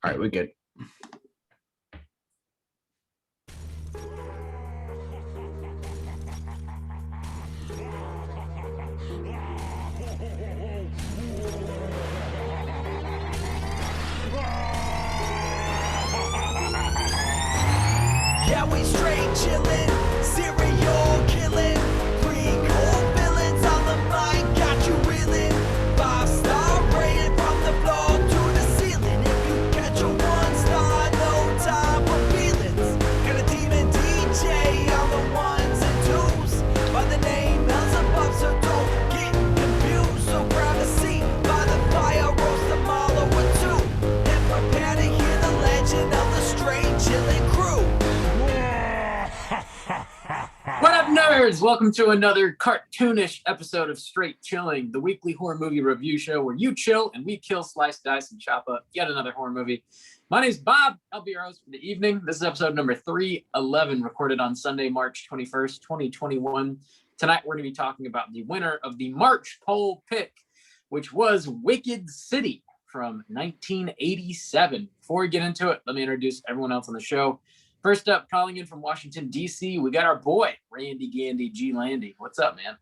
All right, we're good. Yeah, we straight chillin', serial killing, pre-cold villains on the mic, got you reeling. 5-star rated from the floor to the ceiling. If you catch a 1-star, no time for feelings. Got a demon DJ on the ones and twos by the name Beelzebub, so don't get confused. So grab a seat by the fire, roast them all over two, and prepare to hear the legend of the straight chillin' crew. What up, nerds? Welcome to another cartoonish episode of Straight Chilling, the weekly horror movie review show where you chill and we kill, slice, dice, and chop up yet another horror movie. My name's Bob. I'll be your host for the evening. This is episode number 311, recorded on Sunday, March 21st, 2021. Tonight, we're going to be talking about the winner of the March poll pick, which was Wicked City from 1987. Before we get into it, let me introduce everyone else on the show. First up, calling in from Washington, D.C., we got our boy, Randy Gandy G. Landy. What's up, man?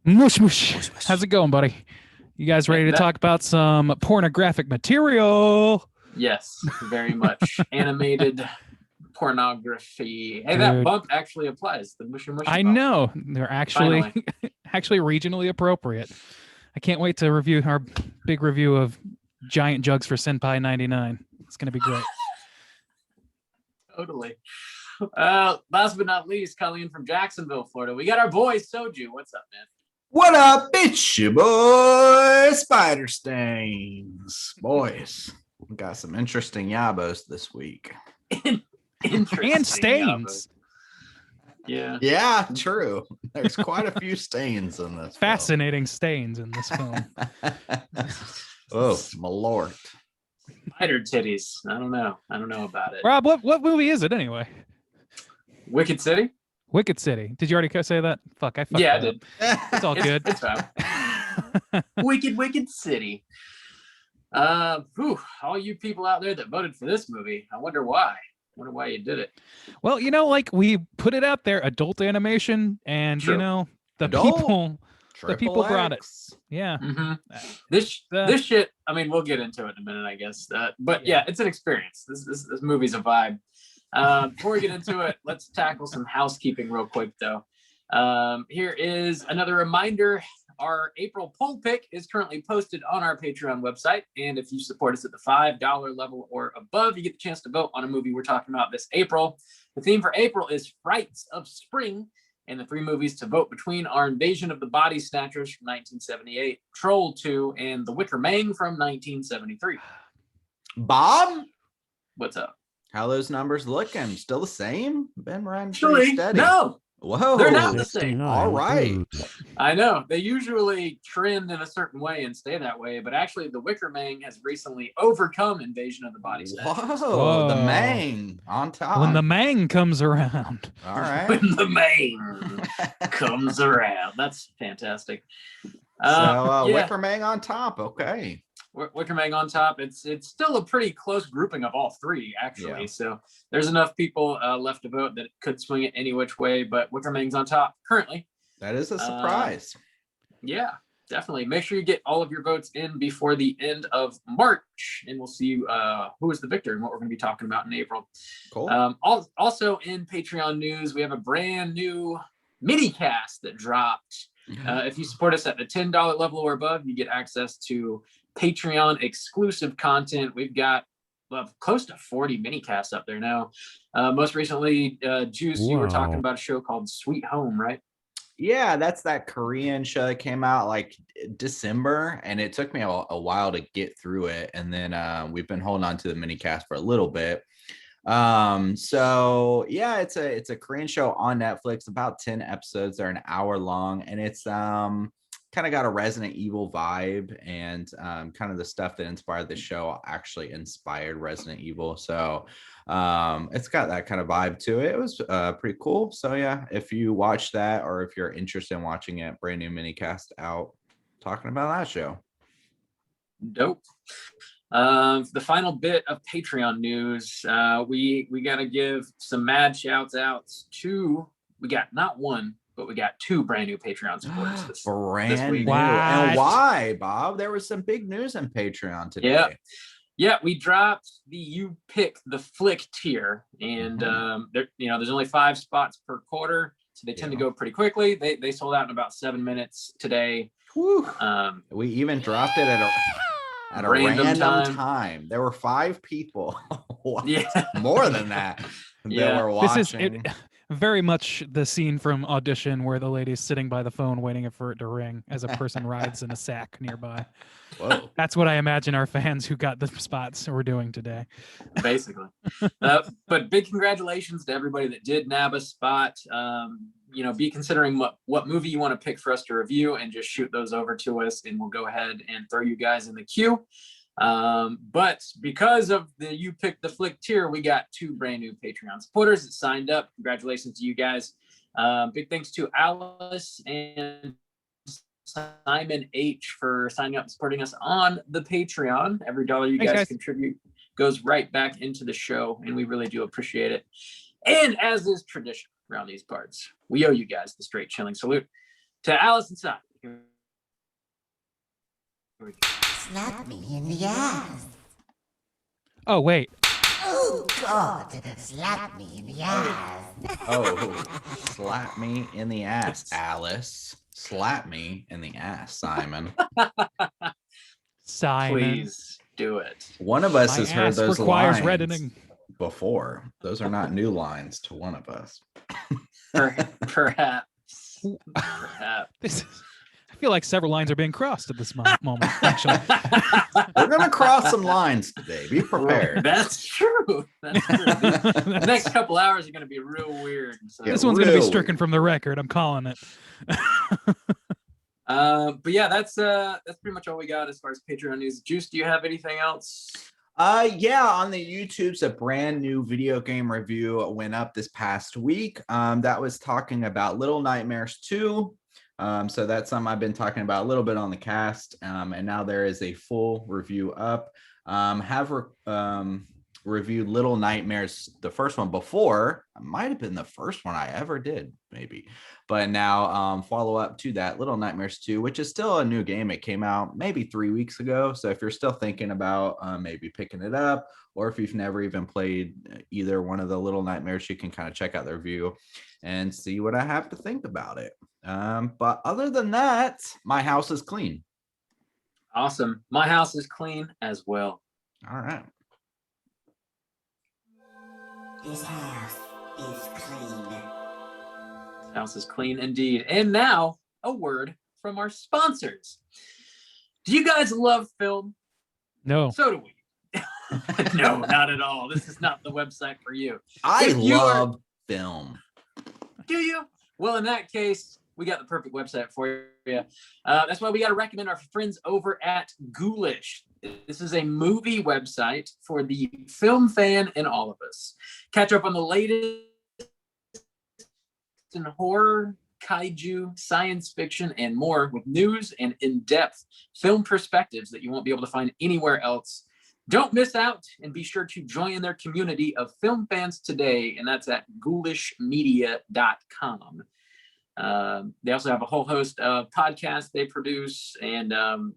Mush, mush. How's it going, buddy? You guys ready to talk about some pornographic material? Yes, very much. Animated pornography. Hey, that bump actually applies. The mushy mushy I bump. know. They're actually actually regionally appropriate. I can't wait to review our big review of Giant Jugs for Senpai 99. It's going to be great. Totally. Last but not least, calling in from Jacksonville, Florida, we got our boy Soju. What's up, man? What up? It's your boy Spider Stains. Boys, we got some interesting yabos this week. Interesting. And stains. Yeah. Yeah, true. There's quite a few stains in this. Fascinating stains in this film. Oh, my lord. Spider titties. I don't know about it. Rob, what movie is it anyway? Wicked City? Wicked City. Did you already say that? Fuck, I fucked Yeah, I that did. up. It's all good. It's fine. Wicked City. All you people out there that voted for this movie, I wonder why. You did it. Well, like we put it out there, adult animation, and True. the Adult? people brought it. X. Yeah. Mm-hmm. This shit. I mean, we'll get into it in a minute, I guess. But yeah, it's an experience. This movie's a vibe. Before we get into it, let's tackle some housekeeping real quick, though. Here is another reminder. Our April poll pick is currently posted on our Patreon website. And if you support us at the $5 level or above, you get the chance to vote on a movie we're talking about this April. The theme for April is Frights of Spring. And the 3 movies to vote between are Invasion of the Body Snatchers from 1978, Troll 2, and The Wicker Man from 1973. Bob, What's up? how those numbers looking? Still the same? Been running pretty steady. No, Whoa. they're not the same. All right. I know. They usually trend in a certain way and stay that way, but actually The Wicker Man has recently overcome Invasion of the Body Snatchers. Whoa, the Whoa. Mang on top. When the Mang comes around. All right. When the man comes around. That's fantastic. Wicker Man on top. Okay. Wicker Man on top. It's still a pretty close grouping of all 3, actually. Yeah. So there's enough people left to vote that it could swing it any which way, but Wicker Man's on top currently. That is a surprise. Yeah, definitely. Make sure you get all of your votes in before the end of March, and we'll see who is the victor and what we're going to be talking about in April. Cool. Also in Patreon news, we have a brand new mini cast that dropped. If you support us at the $10 level or above, you get access to Patreon exclusive content. We've got close to 40 mini casts up there now. Most recently, Juice, you were talking about a show called Sweet Home, right? Yeah, that's that Korean show that came out like December, and it took me a while to get through it. And then we've been holding on to the mini cast for a little bit. So yeah, it's a Korean show on Netflix, about 10 episodes. They're an hour long, and it's kind of got a Resident Evil vibe, and kind of the stuff that inspired the show actually inspired Resident Evil. So it's got that kind of vibe to it. It was pretty cool. So yeah, if you watch that, or if you're interested in watching it, brand new mini cast out talking about that show. Dope. The final bit of Patreon news, we got to give some mad shouts outs to, we got not one, but we got 2 brand new Patreon supporters this Brand week. new. And What? why, Bob? There was some big news on Patreon today. Yeah, we dropped the You Pick the Flick tier, and there's only 5 spots per quarter, so they tend to go pretty quickly. They sold out in about 7 minutes today. Whew. We even dropped it at a random time. There were 5 people. More than that were watching. This is very much the scene from Audition where the lady's sitting by the phone waiting for it to ring as a person rides in a sack nearby. Whoa. That's what I imagine our fans who got the spots were doing today. Basically. But big congratulations to everybody that did nab a spot. Be considering what movie you want to pick for us to review, and just shoot those over to us, and we'll go ahead and throw you guys in the queue. But because of the You Pick the Flick tier, we got 2 brand new Patreon supporters that signed up. Congratulations to you guys. Big thanks to Alice and Simon H for signing up and supporting us on the Patreon. Every dollar you guys contribute goes right back into the show, and we really do appreciate it. And as is tradition around these parts, we owe you guys the straight chilling salute. To Alice and Simon. Slap me in the ass. Oh, wait. Oh, God. Slap me in the ass. Oh, slap me in the ass, Alice. Slap me in the ass, Simon. Simon. Please do it. One of us has heard those lines reddening before. Those are not new lines to one of us. Perhaps. I feel like several lines are being crossed at this moment, actually. We're going to cross some lines today. Be prepared. That's true. The next couple hours are going to be real weird. So. This one's going to be stricken from the record. I'm calling it. But yeah, that's pretty much all we got as far as Patreon news. Juice, do you have anything else? On the YouTube's a brand new video game review went up this past week. That was talking about Little Nightmares 2. So that's something I've been talking about a little bit on the cast. And now there is a full review up. Reviewed Little Nightmares, the first one before. It might have been the first one I ever did, maybe. But now follow up to that, Little Nightmares 2, which is still a new game. It came out maybe 3 weeks ago. So if you're still thinking about maybe picking it up, or if you've never even played either one of the Little Nightmares, you can kind of check out the review and see what I have to think about it. But other than that, my house is clean. Awesome. My house is clean as well. All right. This house is clean. This house is clean indeed. And now a word from our sponsors. Do you guys love film? No. So do we. No, not at all. This is not the website for you. I love film. Do you? Well, in that case, we got the perfect website for you. That's why we got to recommend our friends over at Ghoulish. This is a movie website for the film fan in all of us. Catch up on the latest in horror, kaiju, science fiction, and more with news and in-depth film perspectives that you won't be able to find anywhere else. Don't miss out, and be sure to join their community of film fans today, and that's at ghoulishmedia.com. They also have a whole host of podcasts they produce, and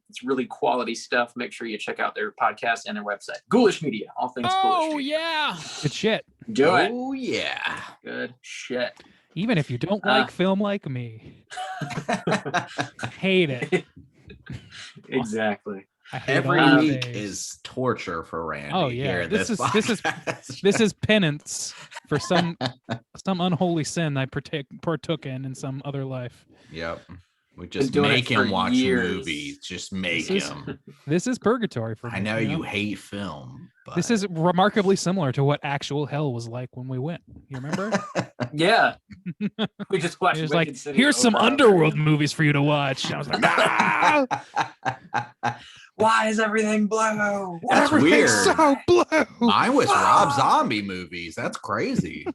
it's really quality stuff. Make sure you check out their podcast and their website. Ghoulish Media, all things Ghoulish. Oh, yeah. Good shit. Do it. Oh, yeah. Good shit. Even if you don't like film like me. Hate it. Exactly. Every week is torture for Randy. Oh yeah, here this podcast. is penance for some unholy sin I partook in some other life. Yep, we just doing make it for him watch years. movies. Just make him. This is purgatory for me. I know you hate film, but This is remarkably similar to what actual hell was like when we went. You remember? Yeah. We just watched It was Wicked like, City here's some over and over underworld again. movies for you to watch. And I was like, ah! Why is everything blue? That's Everything's weird. so blue. Mine was Rob Zombie movies. That's crazy.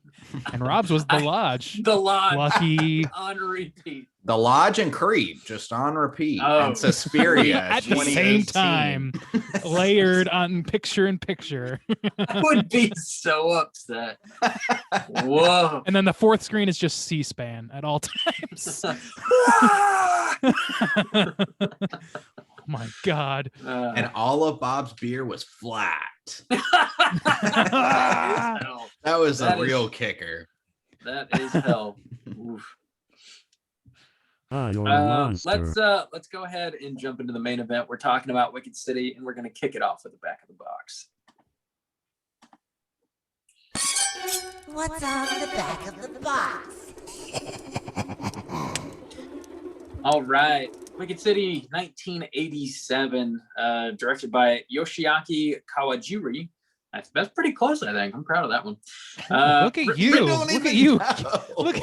And Rob's was The Lodge. The Lodge. Lucky. On repeat. The Lodge and Creed, just on repeat. Oh. And Suspiria At the same 2018. time, layered on picture in picture. I would be so upset. Whoa. And then the fourth screen is just C-SPAN at all times. Oh my God. And all of Bob's beer was flat. That is hell. That was That a is- real kicker. That is hell. Oof. You're a monster. Let's go ahead and jump into the main event. We're talking about Wicked City, and we're going to kick it off with the back of the box. What's on the back of the box? All right, Wicked City, 1987, directed by Yoshiaki Kawajiri. That's pretty close, I think. I'm proud of that one. Look at you. Look at you. Look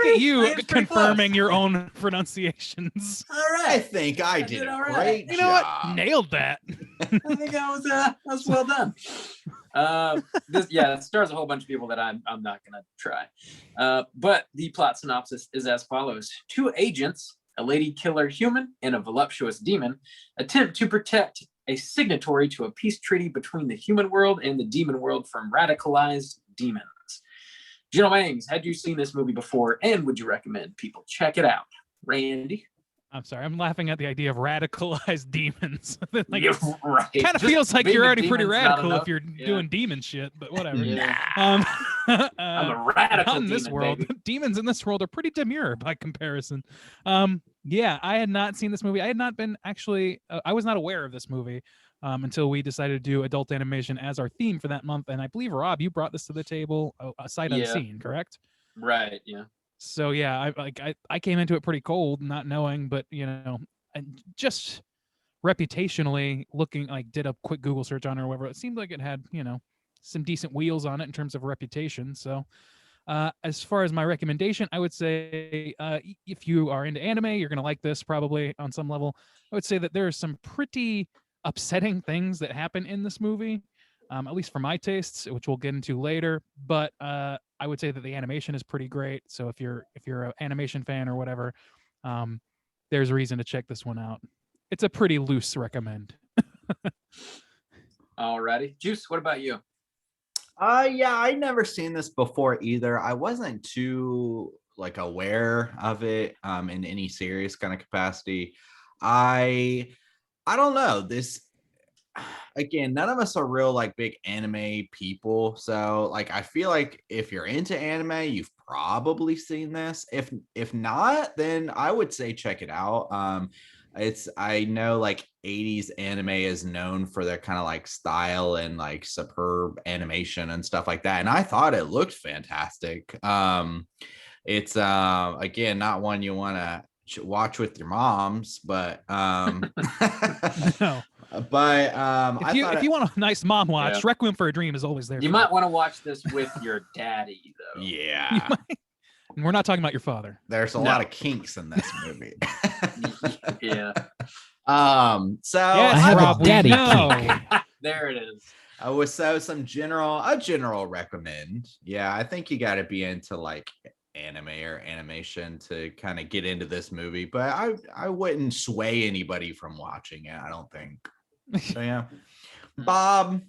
at you It's pretty confirming close. your own pronunciations. All I right, think I did did a all right. great You know what? job. Nailed that. I think that was well done. It stars a whole bunch of people that I'm not gonna try. But the plot synopsis is as follows: two agents, a lady killer human and a voluptuous demon, attempt to protect a signatory to a peace treaty between the human world and the demon world from radicalized demons. Gino Mangs, had you seen this movie before, and would you recommend people check it out? Randy? I'm sorry. I'm laughing at the idea of radicalized demons. Like, Yeah, right. kind of Just feels like being you're a already pretty demon's not radical enough. if you're Yeah. doing demon shit, but whatever. Yeah. Um, I'm a radical not in this demon, world. baby. Demons in this world are pretty demure by comparison. Yeah, I had not seen this movie. I had not been actually. I was not aware of this movie until we decided to do adult animation as our theme for that month. And I believe Rob, you brought this to the table, sight Yeah. unseen, correct? Right, yeah. So yeah, I came into it pretty cold, not knowing, but and just reputationally looking, like did a quick Google search on it or whatever. It seemed like it had some decent wheels on it in terms of reputation. So as far as my recommendation, I would say if you are into anime, you're gonna like this probably on some level. I would say that there are some pretty upsetting things that happen in this movie, at least for my tastes, which we'll get into later. But I would say that the animation is pretty great. So if you're an animation fan or whatever, there's a reason to check this one out. It's a pretty loose recommend. Alrighty. Juice, what about you? Yeah, I'd never seen this before either. I wasn't too aware of it in any serious kind of capacity. I don't know. This again, none of us are real big anime people. So I feel like if you're into anime, you've probably seen this. If not, then I would say check it out. I know 80s anime is known for their kind of style and superb animation and stuff like that. And I thought it looked fantastic. It's again not one you want to watch with your moms, but No. but If you want a nice mom watch, Yeah. Requiem for a Dream is always there. You for might want to watch this with your daddy, though. yeah, And we're not talking about your father. there's a No. lot of kinks in this movie. Yeah. So Yes, I have a Rob, we daddy know. There it is. I was some general recommend. Yeah, I think you got to be into anime or animation to kind of get into this movie, but I wouldn't sway anybody from watching it. I don't think. So yeah, Bob,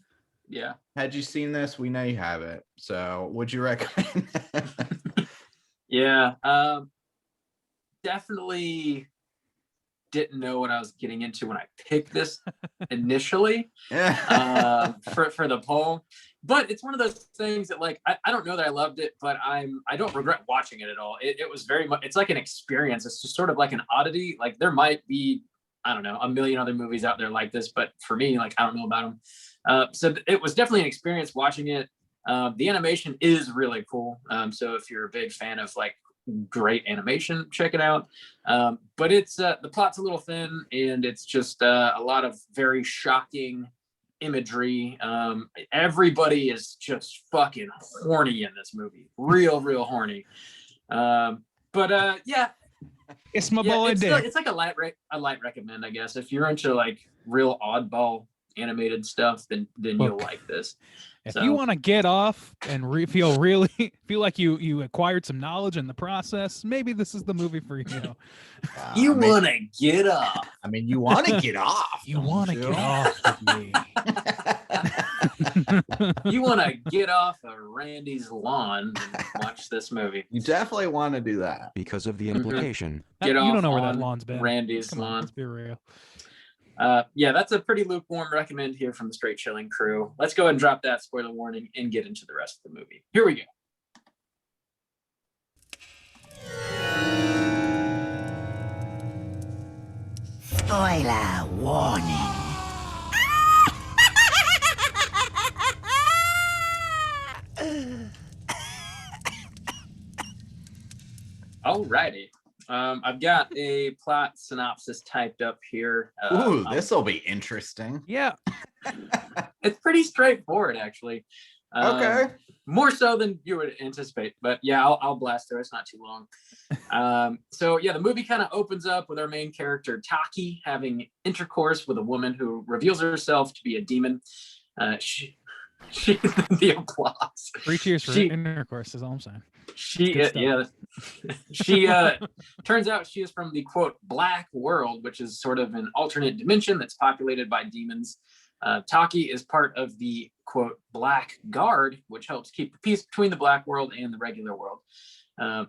Yeah. had you seen this? We know you have it. So would you recommend? Yeah. Definitely didn't know what I was getting into when I picked this initially for the poll. But it's one of those things that I don't know that I loved it, but I don't regret watching it at all. It was very much, it's like an experience. It's just sort of like an oddity. There might be, I don't know, a million other movies out there like this, but for me, I don't know about them. So it was definitely an experience watching it. The animation is really cool. So if you're a big fan of great animation, check it out. But it's the plot's a little thin, and it's just a lot of very shocking imagery. Everybody is just fucking horny in this movie, real horny. But yeah, It's my Yeah, boy Dick. it's like a light recommend, I guess. If you're into like real oddball animated stuff, then you'll Look, like this. If So- you want to get off and feel like you acquired some knowledge in the process, maybe this is the movie for you. You want to get off. I mean, you want to get off. You don't want to you? get off with me. You want to get off of Randy's lawn and watch this movie. You definitely want to do that. Because of the Mhm. implication. Get You off don't know where that on lawn's been. Randy's Come on, lawn. let's be real. Yeah, that's a pretty lukewarm recommend here from the Straight Chilling crew. Let's go ahead and drop that spoiler warning and get into the rest of the movie. Here we go. Spoiler warning. Alrighty. I've got a plot synopsis typed up here. Ooh, this will be interesting. Yeah. It's pretty straightforward, actually. Okay. More so than you would anticipate, but yeah, I'll blast through. It's not too long. So yeah, the movie kind of opens up with our main character Taki having intercourse with a woman who reveals herself to be a demon. She the applause. 3 cheers for She- intercourse is all I'm saying. She Good stuff. yeah, she turns out she is from the quote black world, which is sort of an alternate dimension that's populated by demons. Taki is part of the quote black guard, which helps keep the peace between the black world and the regular world.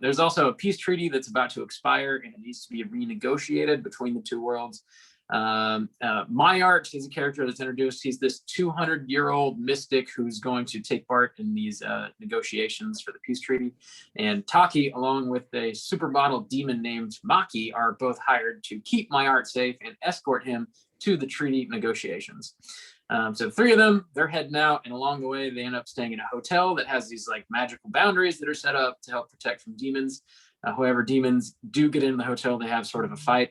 There's also a peace treaty that's about to expire and it needs to be renegotiated between the two worlds. Myart is a character that's introduced. He's this 200-year-old mystic who's going to take part in these negotiations for the peace treaty. And Taki, along with a supermodel demon named Maki, are both hired to keep Myart safe and escort him to the treaty negotiations. So the three of them, they're heading out, and along the way, they end up staying in a hotel that has these like magical boundaries that are set up to help protect from demons. However, demons do get into the hotel. They have sort of a fight.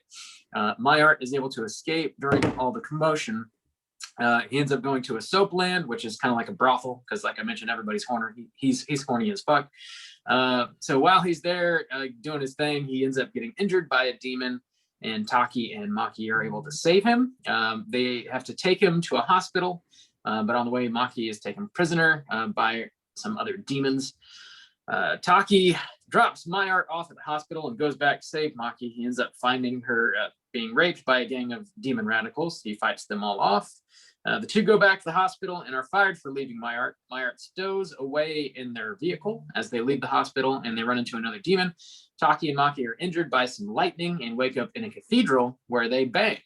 Myart is able to escape during all the commotion. He ends up going to a soap land, which is kind of like a brothel, because like I mentioned, everybody's horny. He's horny as fuck. So while he's there doing his thing, he ends up getting injured by a demon, and Taki and Maki are able to save him. They have to take him to a hospital, but on the way, Maki is taken prisoner by some other demons. Taki drops Myart off at the hospital and goes back to save Maki. He ends up finding her being raped by a gang of demon radicals. He fights them all off. The two go back to the hospital and are fired for leaving Myart. Myart stows away in their vehicle as they leave the hospital and they run into another demon. Taki and Maki are injured by some lightning and wake up in a cathedral where they bang.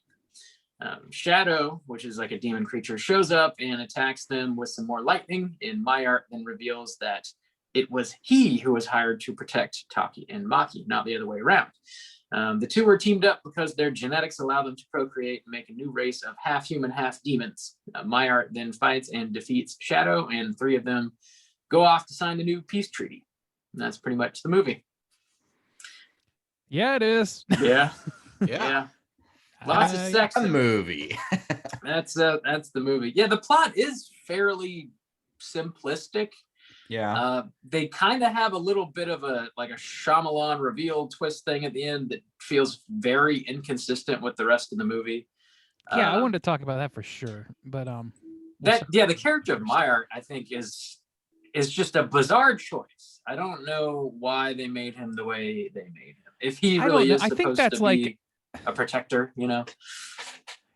Shadow, which is like a demon creature, shows up and attacks them with some more lightning, and Myart then reveals that it was he who was hired to protect Taki and Maki, not the other way around. The two were teamed up because their genetics allow them to procreate and make a new race of half human, half demons. Myart then fights and defeats Shadow, and three of them go off to sign a new peace treaty. And that's pretty much the movie. Yeah, it is. Yeah, Yeah. yeah. Lots of sex. A in it. movie. That's the movie. Yeah, the plot is fairly simplistic. Yeah. They kind of have a little bit of a Shyamalan reveal twist thing at the end that feels very inconsistent with the rest of the movie. Yeah, I wanted to talk about that for sure. But the character of Myart, I think, is just a bizarre choice. I don't know why they made him the way they made him. If he really is I supposed think that's to like be a protector, you know.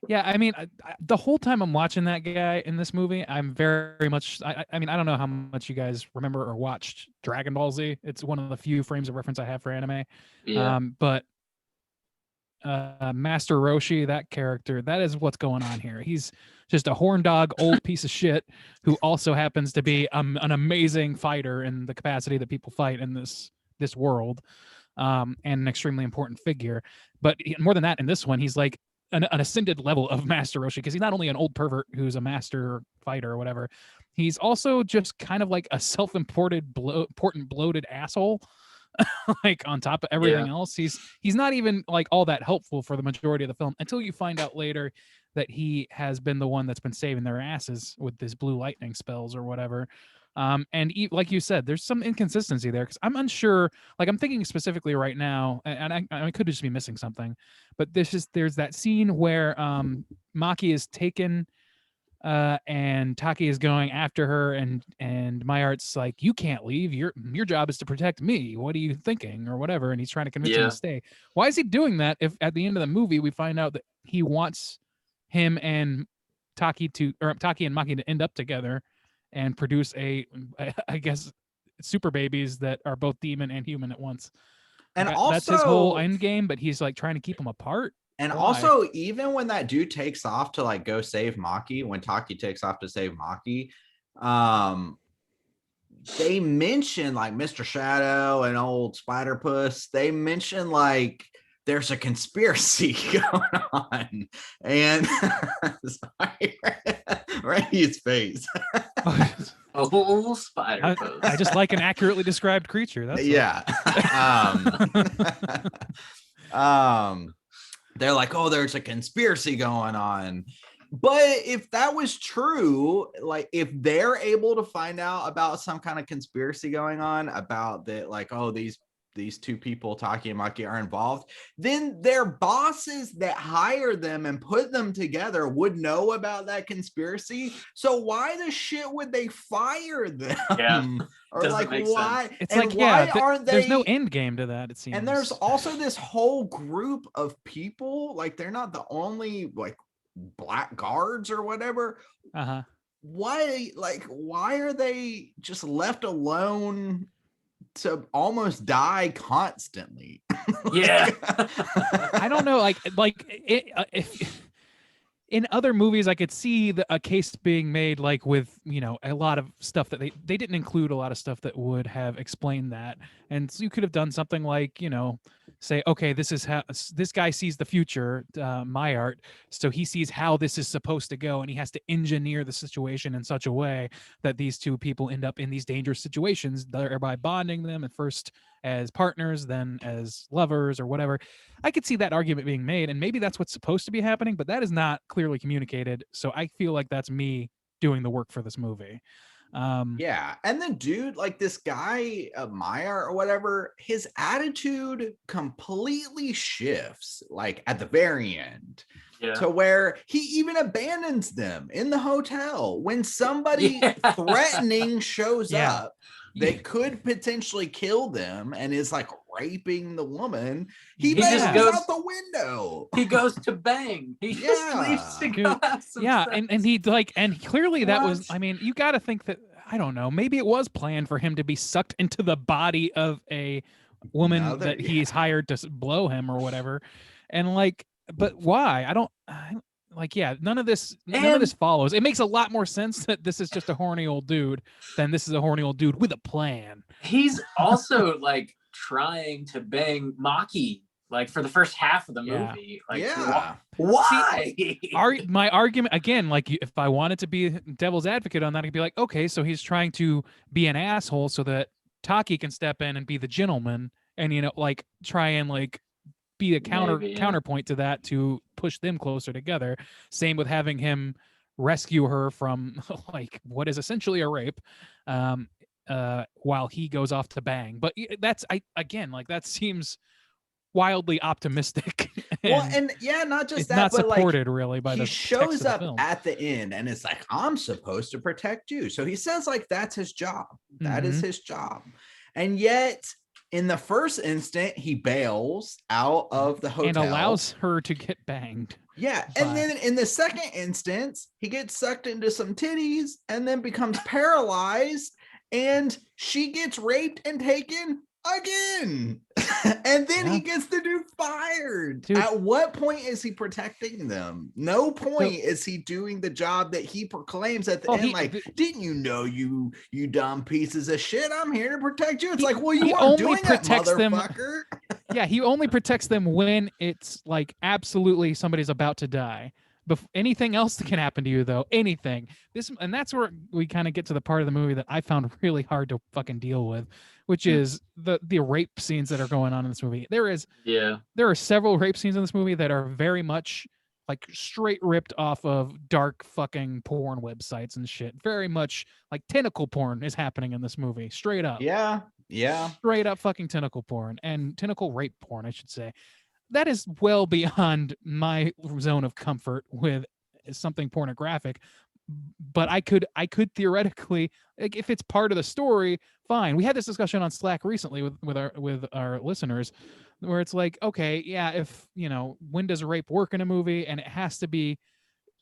Yeah, I mean, the whole time I'm watching that guy in this movie, I'm very much. I mean, I don't know how much you guys remember or watched Dragon Ball Z. It's one of the few frames of reference I have for anime. Yeah. But Master Roshi, that character, that is what's going on here. He's just a horn dog, old piece of shit who also happens to be an amazing fighter in the capacity that people fight in this world, and an extremely important figure. But more than that, in this one, he's like an ascended level of Master Roshi, because he's not only an old pervert who's a master fighter or whatever, he's also just kind of like a self-important bloated asshole. Like on top of everything else, he's not even like all that helpful for the majority of the film until you find out later that he has been the one that's been saving their asses with this blue lightning spells or whatever. Like you said, there's some inconsistency there because I'm unsure. Like I'm thinking specifically right now, and I could just be missing something, but there's that scene where Maki is taken, and Taki is going after her, and Myart's like, "You can't leave. Your job is to protect me. What are you thinking?" or whatever, and he's trying to convince him Yeah. to stay. Why is he doing that? If at the end of the movie we find out that he wants him and Taki and Maki to end up together and produce I guess, super babies that are both demon and human at once. And Like, also that's his whole end game, but he's like trying to keep them apart. And Why? also, even when that dude takes off to like go save Maki, when Taki takes off to save Maki, they mention like Mr. Shadow and old Spider Puss. They mention like there's a conspiracy going on, and sorry, Ray's face. Oh, Spider Puss. I just like an accurately described creature. That's Yeah. They're like, oh, there's a conspiracy going on. But if that was true, like if they're able to find out about some kind of conspiracy going on about that, like, oh, these two people, Taki and Maki, are involved, then their bosses that hire them and put them together would know about that conspiracy. So why the shit would they fire them? Yeah. Or Doesn't like make why? sense. It's and like, why yeah, aren't they? There's no end game to that, it seems. And there's also this whole group of people, like they're not the only like black guards or whatever. Uh-huh. Why are they just left alone to almost die constantly? Yeah. I don't know, if in other movies I could see a case being made, like with, a lot of stuff that they didn't include a lot of stuff that would have explained that. And so you could have done something like, say, okay, this is how this guy sees the future, Myart, so he sees how this is supposed to go, and he has to engineer the situation in such a way that these two people end up in these dangerous situations, thereby bonding them at first as partners, then as lovers or whatever. I could see that argument being made, and maybe that's what's supposed to be happening, but that is not clearly communicated. So I feel like that's me doing the work for this movie. Yeah, and the dude, like this guy, Meyer or whatever, his attitude completely shifts, like at the very end, to where he even abandons them in the hotel when somebody threatening shows up. They could potentially kill them, and is like raping the woman. He just goes out the window. He goes to bang. He just leaves to go have some sex. And he and clearly that was. I mean, you got to think that, I don't know. Maybe it was planned for him to be sucked into the body of a woman that he's hired to blow him or whatever, and but why? None of this follows. It makes a lot more sense that this is just a horny old dude than this is a horny old dude with a plan. He's also like trying to bang Maki for the first half of the movie. Why? My argument again, if I wanted to be devil's advocate on that, I'd be like, okay, so he's trying to be an asshole so that Taki can step in and be the gentleman, and try and be a counterpoint to that to push them closer together. Same with having him rescue her from what is essentially a rape, while he goes off to bang. But that seems wildly optimistic. Not just it's that, not but supported really by he the shows up film. at the end and it's like, I'm supposed to protect you. So he says that's his job. That is his job. And yet in the first instant, he bails out of the hotel and allows her to get banged. Yeah. And then in the second instance, he gets sucked into some titties and then becomes paralyzed, and she gets raped and taken again. And then he gets the dude fired. Dude. At what point is he protecting them? No point is he doing the job that he proclaims at the end. Didn't you know, you dumb pieces of shit, I'm here to protect you? It's you aren't doing that, motherfucker. Yeah, he only protects them when it's absolutely somebody's about to die. Anything else that can happen to you, though, anything. And that's where we kind of get to the part of the movie that I found really hard to fucking deal with, which is the rape scenes that are going on in this movie. There are several rape scenes in this movie that are very much like straight ripped off of dark fucking porn websites and shit. Very much like tentacle porn is happening in this movie, straight up. Yeah. Straight up fucking tentacle porn and tentacle rape porn, I should say. That is well beyond my zone of comfort with something pornographic. But I could theoretically, like, if it's part of the story, fine. We had this discussion on Slack recently with our listeners, where it's like, okay, yeah, if when does rape work in a movie, and it has to be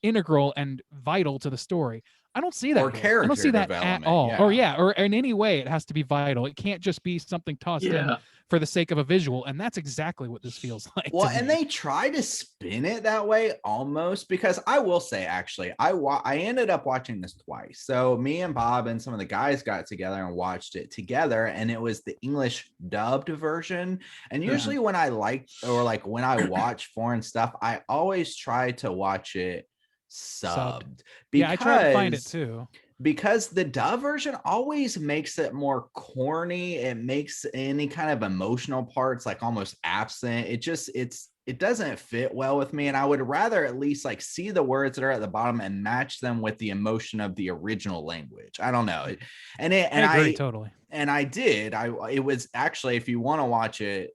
integral and vital to the story. I don't see that. Or here. I don't see character that at development, all. yeah. Or in any way, it has to be vital. It can't just be something tossed in for the sake of a visual, and that's exactly what this feels like. Well, to and me. they try to spin it that way almost, because I will say, actually, I ended up watching this twice. So me and Bob and some of the guys got together and watched it together, and it was the English dubbed version. And usually when I when I watch foreign stuff, I always try to watch it subbed. Yeah, I tried to find it too. Because the dub version always makes it more corny. It makes any kind of emotional parts like almost absent. It doesn't fit well with me. And I would rather at least like see the words that are at the bottom and match them with the emotion of the original language. I don't know. And I agree totally. And I did. It was actually, if you want to watch it,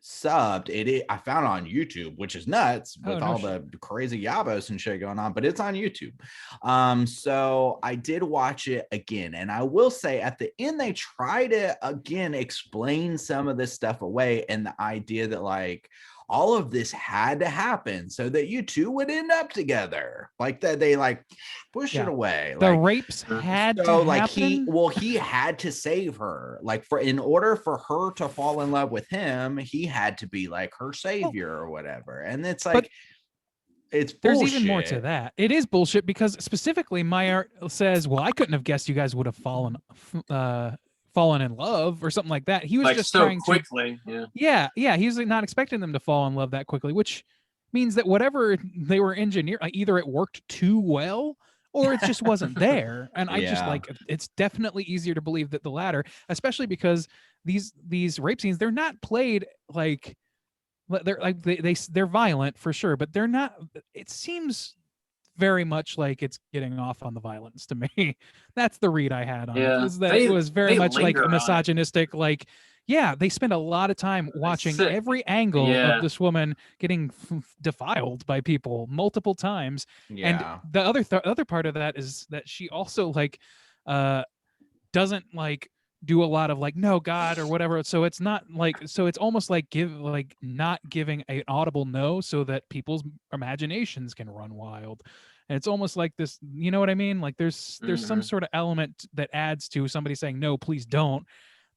subbed, I found it on YouTube, which is nuts with all the crazy yabos and shit going on, but it's on YouTube. So I did watch it again, and I will say at the end they try to again explain some of this stuff away, and the idea that like all of this had to happen so that you two would end up together, like that they like push it away. The like, rapes had so to like happen? he had to save her, like in order for her to fall in love with him, he had to be like her savior or whatever. And it's like, it's bullshit. There's even more to that. It is bullshit because specifically Meyer says, well, I couldn't have guessed you guys would have fallen in love or something like that. He was like just so trying quickly. Yeah. He's like not expecting them to fall in love that quickly, which means that whatever they were engineering, either it worked too well or it just wasn't there. And I just like, it's definitely easier to believe that the latter, especially because these rape scenes, they're not played like they're like they're violent for sure, but they're not. It seems very much like it's getting off on the violence to me. That's the read I had on it. Is that it was very much like a misogynistic, like, yeah, they spend a lot of time watching every angle of this woman getting defiled by people multiple times. And the other part of that is that she also like doesn't like do a lot of like no God or whatever. So it's not like, so it's almost like not giving an audible no so that people's imaginations can run wild. And it's almost like this, you know what I mean? Like there's some sort of element that adds to somebody saying no, please don't,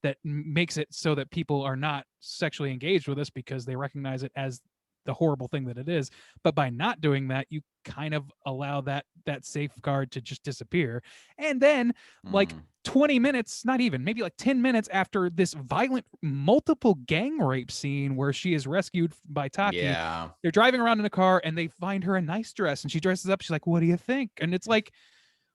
that makes it so that people are not sexually engaged with us because they recognize it as the horrible thing that it is. But by not doing that, you kind of allow that safeguard to just disappear. And then like 20 minutes, not even, maybe like 10 minutes after this violent multiple gang rape scene where she is rescued by Taki, they're driving around in a car and they find her a nice dress and she dresses up. She's like, what do you think? And it's like,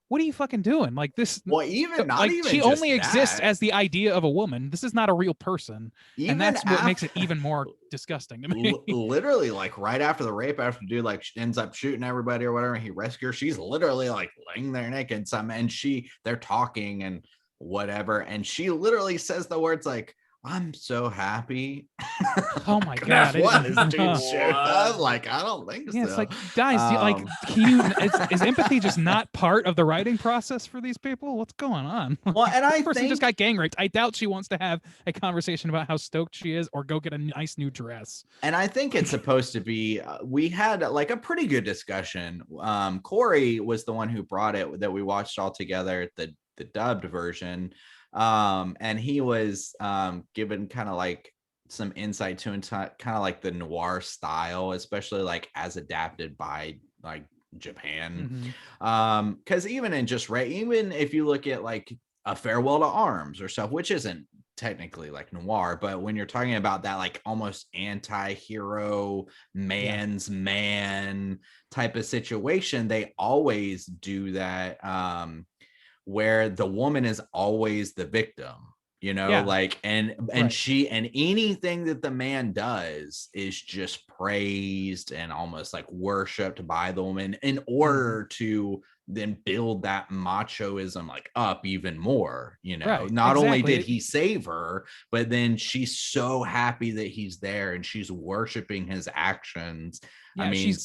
what are you fucking doing? Like this, well, even not like even she just only exists that. as the idea of a woman. This is not a real person. Even and that's what makes it even more disgusting to me. Literally, like right after the rape, after the dude like ends up shooting everybody or whatever, and he rescues her, she's literally like laying there naked, and they're talking and whatever, and she literally says the words like, I'm so happy. Oh my God. What is dude shit? I was like, I don't think so. Yeah, it's like, guys, is empathy just not part of the writing process for these people? What's going on? Well, and I person think just got gang raped. I doubt she wants to have a conversation about how stoked she is or go get a nice new dress. And I think it's supposed to be, we had like a pretty good discussion. Corey was the one who brought it, that we watched all together, the dubbed version. And he was given kind of like some insight to kind of like the noir style, especially like as adapted by like Japan. Because even if you look at like A Farewell to Arms or stuff, which isn't technically like noir, but when you're talking about that like almost anti-hero man's man type of situation, they always do that, where the woman is always the victim. you know, Yeah. like, and Right. she, and anything that the man does is just praised and almost like worshipped by the woman in order to then build that machoism like up even more, you know. Right, Not only did exactly. he save her, but then she's so happy that he's there and she's worshiping his actions. I Yeah, mean,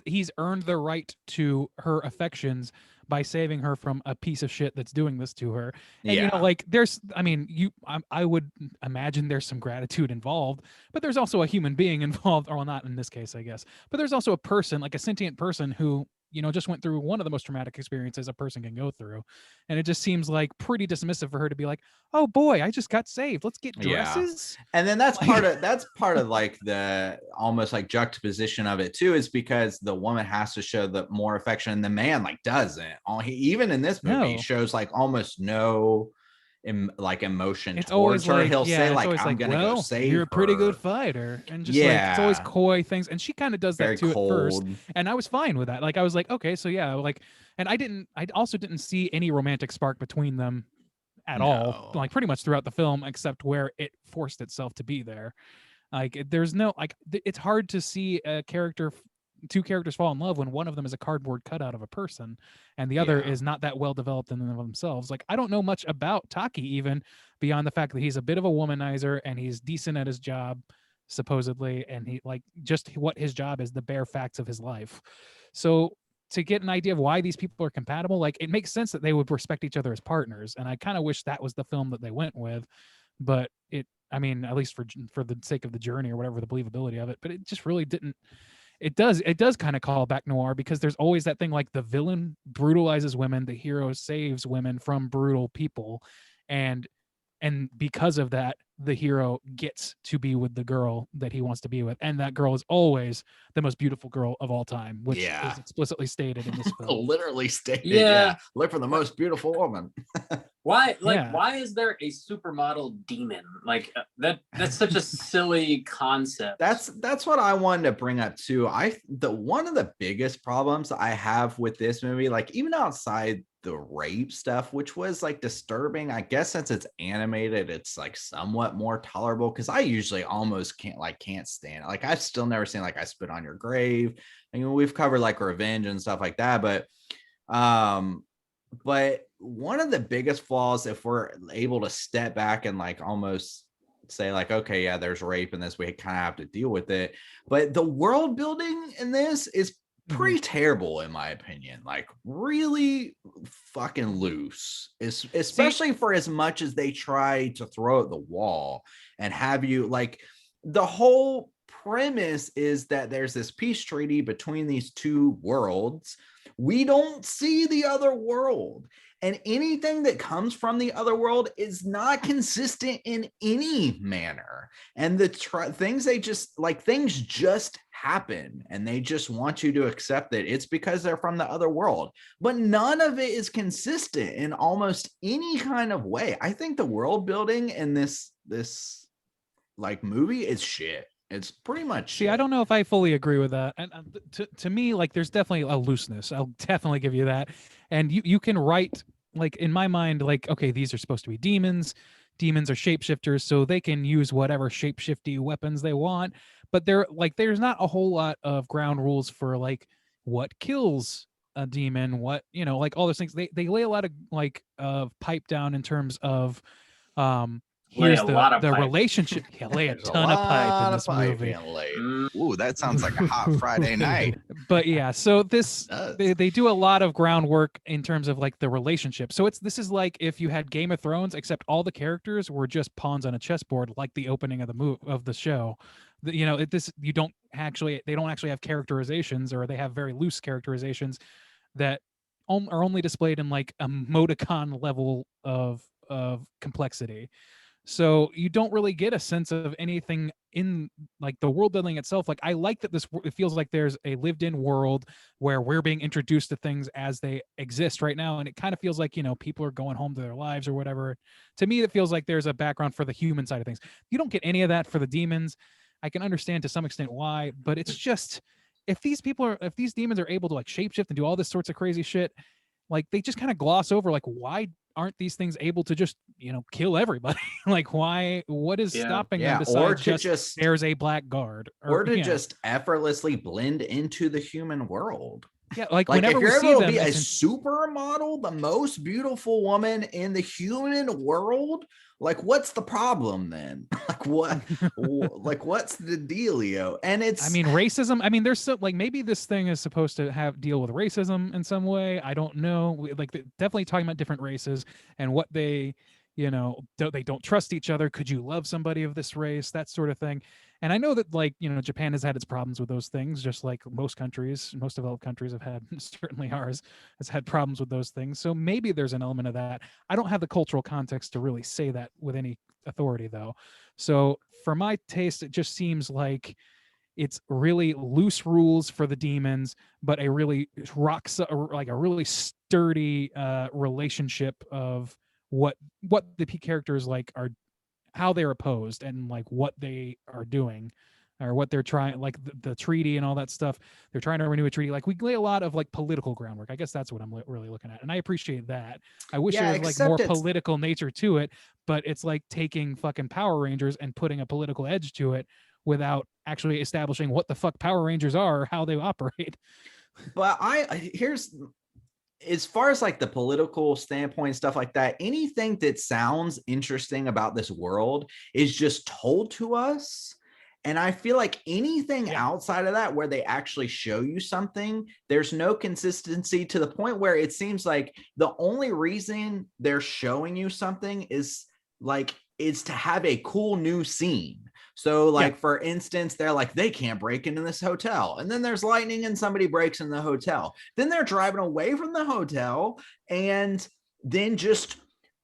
he's earned the right to her affections by saving her from a piece of shit that's doing this to her. And yeah, like there's, I mean, I would imagine there's some gratitude involved, but there's also a human being involved, or well, not in this case, I guess. But there's also a person, like a sentient person who, just went through one of the most traumatic experiences a person can go through. And it just seems like pretty dismissive for her to be like, "Oh boy, I just got saved. Let's get yeah. dresses." And then that's Like- part of like the almost like juxtaposition of it too, is because the woman has to show the more affection and the man like doesn't. Even in this movie, he No. shows like almost no like emotion It's towards always her. like, He'll yeah, say it's like, always I'm like, gonna go well, you're save a pretty good her. fighter. And just like, it's always Yeah, coy things. And she kind of does very that too at first. cold. And I was fine with that. Like, I was like, okay, so yeah, like, and I also didn't see any romantic spark between them at all, No. like pretty much throughout the film, except where it forced itself to be there. Like, there's no, like, it's hard to see two characters fall in love when one of them is a cardboard cutout of a person and the other Yeah. is not that well developed in and of themselves. Like, I don't know much about Taki even beyond the fact that he's a bit of a womanizer and he's decent at his job, supposedly, and he like just what his job is, the bare facts of his life. So to get an idea of why these people are compatible, like it makes sense that they would respect each other as partners. And I kind of wish that was the film that they went with, but I mean, at least for the sake of the journey or whatever, the believability of it, but it just really didn't. It does kind of call back noir because there's always that thing like the villain brutalizes women, the hero saves women from brutal people, and because of that, the hero gets to be with the girl that he wants to be with, and that girl is always the most beautiful girl of all time, which Yeah. is explicitly stated in this film. Literally stated. Yeah. Look for the most beautiful woman. Why, like, Yeah. why is there a supermodel demon? Like that's such a silly concept. That's what I wanted to bring up too. One of the biggest problems I have with this movie, like even outside the rape stuff, which was like disturbing, I guess since it's animated, it's like somewhat more tolerable, because I usually almost can't stand it. Like I've still never seen like I Spit on Your Grave. I mean, we've covered like revenge and stuff like that, but one of the biggest flaws, if we're able to step back and like almost say like, okay, yeah, there's rape in this, we kind of have to deal with it, but the world building in this is pretty terrible in my opinion, like really fucking loose, especially for as much as they try to throw at the wall and have you like, the whole premise is that there's this peace treaty between these two worlds. We don't see the other world, and anything that comes from the other world is not consistent in any manner. And the things they just like, things just happen and they just want you to accept that it's because they're from the other world, but none of it is consistent in almost any kind of way. I think the world building in this like movie is shit. It's pretty much See, shit. I don't know if I fully agree with that. And to me, like, there's definitely a looseness. I'll definitely give you that. And you can write, like, in my mind, like, okay, these are supposed to be demons. Demons are shapeshifters, so they can use whatever shapeshifty weapons they want. But there's not a whole lot of ground rules for like what kills a demon, what, like all those things. They lay a lot of like pipe down in terms of here's the pipe. relationship. Yeah, lay a There's ton of pipe in lot this pipe movie. being laid. Ooh, that sounds like a hot Friday night. But yeah, so this Does. they do a lot of groundwork in terms of like the relationship. So this is like if you had Game of Thrones, except all the characters were just pawns on a chessboard, like the opening of the show. They don't actually have characterizations, or they have very loose characterizations that are only displayed in like a emoticon level of complexity. So you don't really get a sense of anything in like the world building itself. Like I like that it feels like there's a lived in world where we're being introduced to things as they exist right now. And it kind of feels like, people are going home to their lives or whatever. To me, it feels like there's a background for the human side of things. You don't get any of that for the demons. I can understand to some extent why, but it's just, if these demons are able to like shapeshift and do all this sorts of crazy shit, like they just kind of gloss over like why aren't these things able to just kill everybody? Like what is stopping them or besides to just there's a black guard or to just effortlessly blend into the human world. Yeah, like Like whenever if you're we see able to them, be a it's supermodel, the most beautiful woman in the human world, like what's the problem then? Like what like what's the dealio? And it's I mean, racism. I mean, there's so like maybe this thing is supposed to have deal with racism in some way. I don't know. Like definitely talking about different races and what they, they don't trust each other. Could you love somebody of this race? That sort of thing. And I know that like Japan has had its problems with those things, just like most countries, most developed countries have had. Certainly ours has had problems with those things. So maybe there's an element of that. I don't have the cultural context to really say that with any authority though. So for my taste, it just seems like it's really loose rules for the demons, but a really like a really sturdy relationship of what the characters like are, how they're opposed and like what they are doing or what they're trying, like the treaty and all that stuff. They're trying to renew a treaty. Like we lay a lot of like political groundwork. I guess that's what I'm really looking at. And I appreciate that. I wish there was like more political nature to it, but it's like taking fucking Power Rangers and putting a political edge to it without actually establishing what the fuck Power Rangers are or how they operate. But here's, as far as like the political standpoint, stuff like that, anything that sounds interesting about this world is just told to us. And I feel like anything outside of that, where they actually show you something, there's no consistency to the point where it seems like the only reason they're showing you something is to have a cool new scene. So like, for instance, they're like, they can't break into this hotel. And then there's lightning and somebody breaks in the hotel. Then they're driving away from the hotel and then just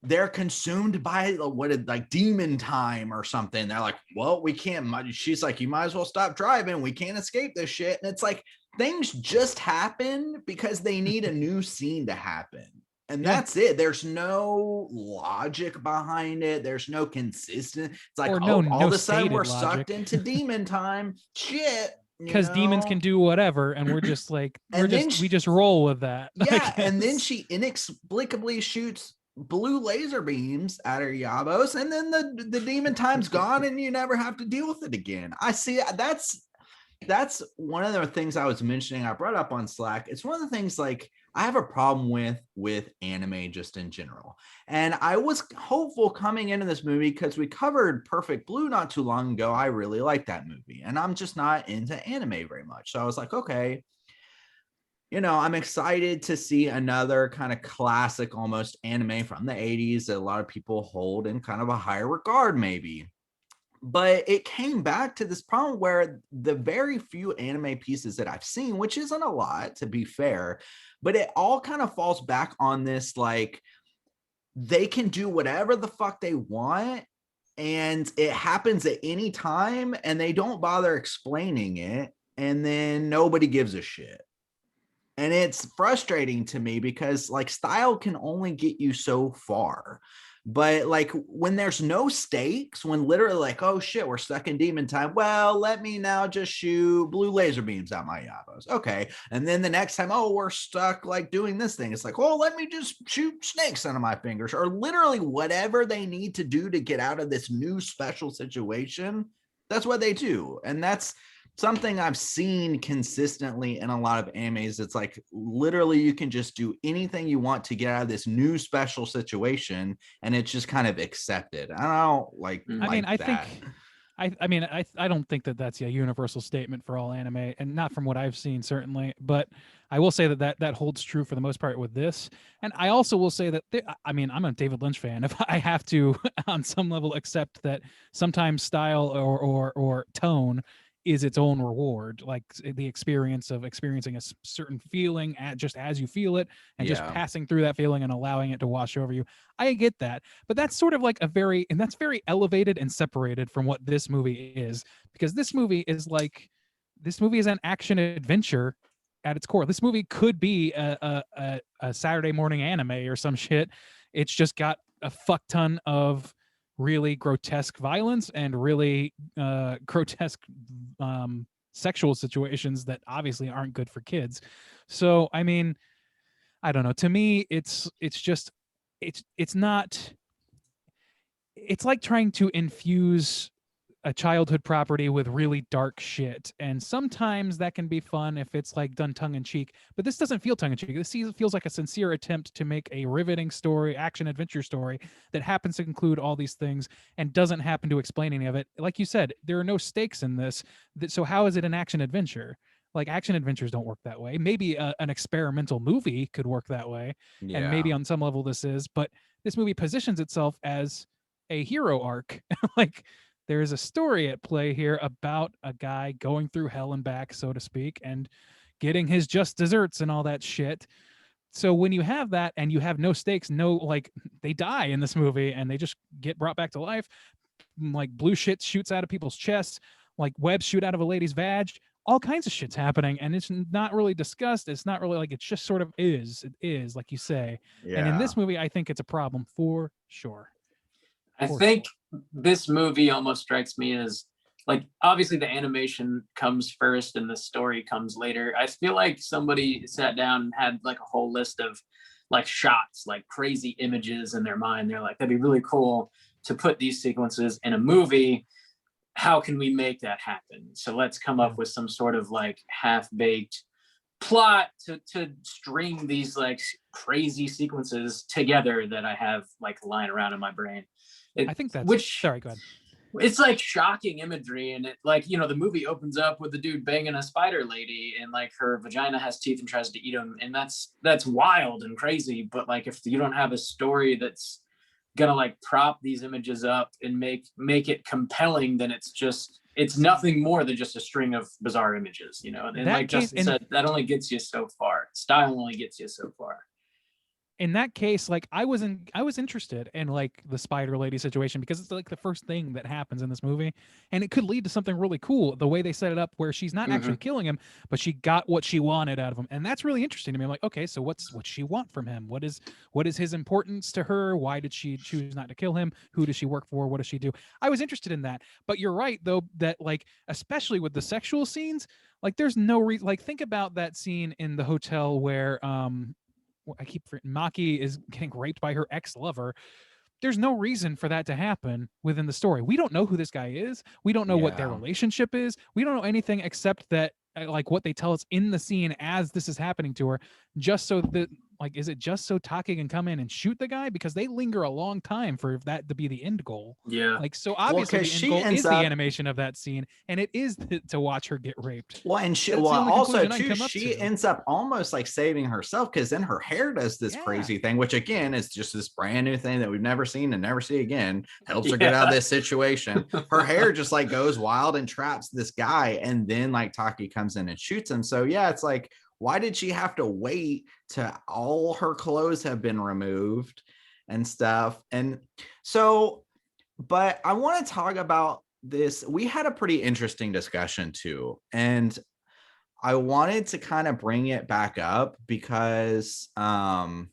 they're consumed by like demon time or something. They're like, well, we can't. She's like, you might as well stop driving. We can't escape this shit. And it's like, things just happen because they need a new scene to happen. And that's it. There's no logic behind it. There's no consistent. It's like, all of a sudden we're sucked into demon time. Shit. Because demons can do whatever, and we're just like, we just roll with that. Yeah. And then she inexplicably shoots blue laser beams at her Yabos, and then the demon time's gone, and you never have to deal with it again. I see that's one of the things I was mentioning. I brought up on Slack. It's one of the things like I have a problem with anime just in general. And I was hopeful coming into this movie because we covered Perfect Blue not too long ago. I really like that movie, and I'm just not into anime very much. So I was like, okay, I'm excited to see another kind of classic almost anime from the 80s that a lot of people hold in kind of a higher regard maybe. But it came back to this problem where the very few anime pieces that I've seen, which isn't a lot to be fair, but it all kind of falls back on this, like, they can do whatever the fuck they want and it happens at any time and they don't bother explaining it, and then nobody gives a shit. And it's frustrating to me because like style can only get you so far. But like when there's no stakes, when literally like, oh shit, we're stuck in demon time. Well, let me now just shoot blue laser beams at my Yabos. Okay. And then the next time, oh, we're stuck like doing this thing. It's like, oh, let me just shoot snakes out of my fingers, or literally whatever they need to do to get out of this new special situation. That's what they do. And that's something I've seen consistently in a lot of animes. It's like literally you can just do anything you want to get out of this new special situation, and it's just kind of accepted. I don't like. I don't think that that's a universal statement for all anime, and not from what I've seen certainly. But I will say that holds true for the most part with this. And I also will say that I'm a David Lynch fan. If I have to, on some level, accept that sometimes style or tone is its own reward, like the experience of experiencing a certain feeling just as you feel it, and just passing through that feeling and allowing it to wash over you. I get that, but that's sort of like that's very elevated and separated from what this movie is, because this movie is an action adventure at its core. This movie could be a Saturday morning anime or some shit. It's just got a fuck ton of really grotesque violence and really grotesque sexual situations that obviously aren't good for kids. So I mean, I don't know. To me, it's just it's not. It's like trying to infuse a childhood property with really dark shit, and sometimes that can be fun if it's like done tongue-in-cheek, but this doesn't feel tongue-in-cheek. This feels like a sincere attempt to make a riveting story, action adventure story, that happens to include all these things and doesn't happen to explain any of it. Like you said, there are no stakes in this, so how is it an action adventure? Like, action adventures don't work that way. Maybe an experimental movie could work that way, and maybe on some level this is, but this movie positions itself as a hero arc. Like, there is a story at play here about a guy going through hell and back, so to speak, and getting his just desserts and all that shit. So when you have that and you have no stakes, no, like, they die in this movie and they just get brought back to life, like blue shit shoots out of people's chests, like webs shoot out of a lady's vag, all kinds of shit's happening, and it's not really discussed. It's not really, like, it's just sort of is. It is, like you say. And in this movie, I think it's a problem for sure. I think this movie almost strikes me as, like, obviously the animation comes first and the story comes later. I feel like somebody sat down and had like a whole list of like shots, like crazy images in their mind. They're like, that'd be really cool to put these sequences in a movie. How can we make that happen? So let's come up with some sort of like half-baked plot to string these like crazy sequences together that I have like lying around in my brain. I think that's sorry, go ahead. It's like shocking imagery, and it, like, you know, the movie opens up with the dude banging a spider lady, and like her vagina has teeth and tries to eat him, and that's wild and crazy. But like, if you don't have a story that's gonna like prop these images up and make it compelling, then it's nothing more than just a string of bizarre images, you know. And like Justin said, that only gets you so far. Style only gets you so far. In that case, like, I was interested in like the spider lady situation because it's like the first thing that happens in this movie, and it could lead to something really cool the way they set it up, where she's not actually killing him, but she got what she wanted out of him, and that's really interesting to me. I'm like, okay, so what's she want from him? What is his importance to her? Why did she choose not to kill him? Who does she work for? What does she do? I was interested in that, but you're right though, that like, especially with the sexual scenes, like, there's no reason. Like, think about that scene in the hotel where I keep forgetting, Maki is getting raped by her ex-lover. There's no reason for that to happen within the story. We don't know who this guy is. We don't know what their relationship is. We don't know anything except that, like, what they tell us in the scene as this is happening to her, just so that, like, is it just so Taki can come in and shoot the guy? Because they linger a long time for that to be the end goal. Yeah. Like, so obviously the end goal is the animation of that scene, and it is to watch her get raped. Well, and she also too, she ends up almost like saving herself, because then her hair does this crazy thing, which again is just this brand new thing that we've never seen and never see again. Helps her get out of this situation. Her hair just like goes wild and traps this guy, and then like Taki comes in and shoots him. So yeah, it's like, why did she have to wait till all her clothes have been removed and stuff? And so, but I want to talk about this. We had a pretty interesting discussion too, and I wanted to kind of bring it back up because I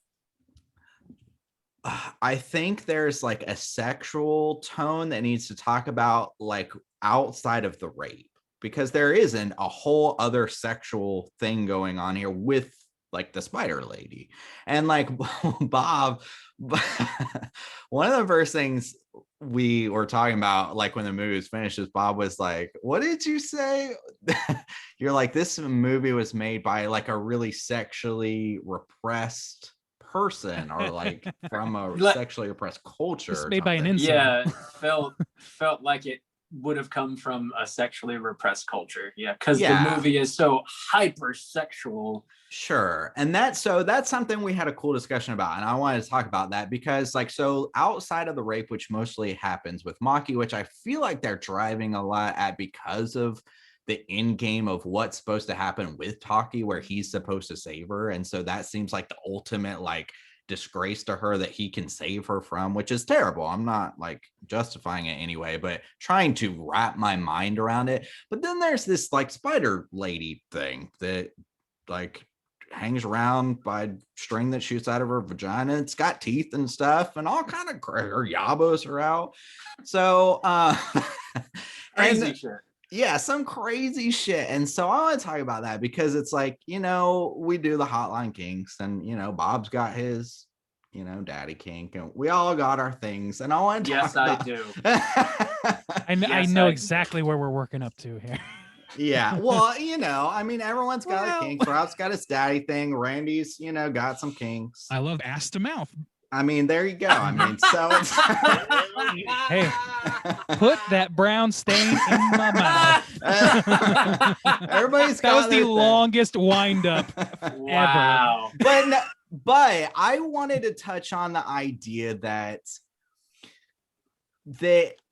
think there's like a sexual tone that needs to talk about, like, outside of the rape, because there isn't a whole other sexual thing going on here with like the spider lady. And like Bob, one of the first things we were talking about, like when the movie was finished, is Bob was like, what did you say? You're like, this movie was made by like a really sexually repressed person, or like from a sexually repressed culture. It's made by an incel. Yeah, felt like it would have come from a sexually repressed culture. Yeah, because the movie is so hypersexual. Sure. And that's something we had a cool discussion about, and I wanted to talk about that because, like, so outside of the rape, which mostly happens with Maki, which I feel like they're driving a lot at because of the end game of what's supposed to happen with Taki, where he's supposed to save her, and so that seems like the ultimate like disgrace to her that he can save her from, which is terrible. I'm not like justifying it anyway, but trying to wrap my mind around it. But then there's this like spider lady thing that like hangs around by string that shoots out of her vagina. It's got teeth and stuff, and all kind of her yabos are out. So crazy shit. Yeah, some crazy shit. And so I want to talk about that because it's like, we do the Hotline Kinks and, Bob's got his, daddy kink and we all got our things. And I want to Yes, talk I about... do. I Yes, know I do. exactly where we're working up to here. Yeah, well, I mean, everyone's got Well- a kink. Rob's got his daddy thing. Randy's, got some kinks. I love ass to mouth. I mean, there you go. I mean, so it's... Hey, put that brown stain in my mouth. Everybody's That got was the their thing. longest wind up. Wow. But I wanted to touch on the idea that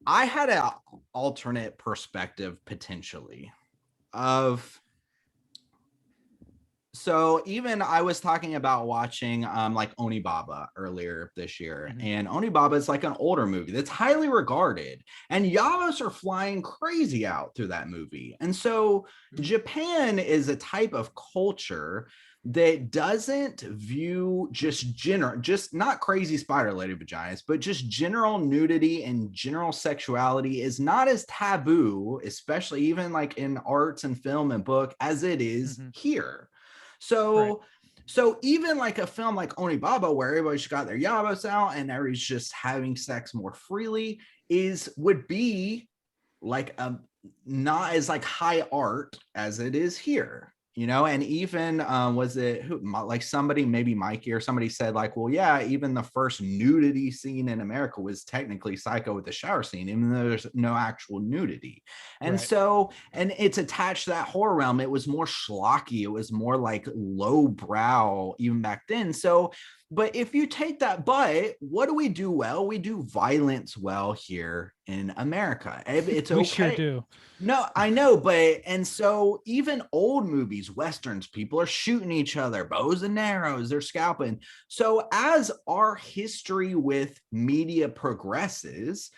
I had an alternate perspective potentially of... So even I was talking about watching like Onibaba earlier this year, and Onibaba is like an older movie that's highly regarded, and Yabos are flying crazy out through that movie. And so Japan is a type of culture that doesn't view just not crazy spider lady vaginas, but just general nudity and general sexuality is not as taboo, especially even like in arts and film and book, as it is here. So even like a film like Onibaba, where everybody's got their yabos out and everybody's just having sex more freely, would be like not as like high art as it is here. And even was it like somebody, maybe Mikey or somebody said like, well, yeah, even the first nudity scene in America was technically Psycho with the shower scene, even though there's no actual nudity. And so, and it's attached to that horror realm. It was more schlocky. It was more like low brow even back then. So, but if you take that, what do we do well? We do violence well here in America. It's okay. We sure do. No, I know, and so even old movies, Westerns, people are shooting each other, bows and arrows, they're scalping. So as our history with media progresses,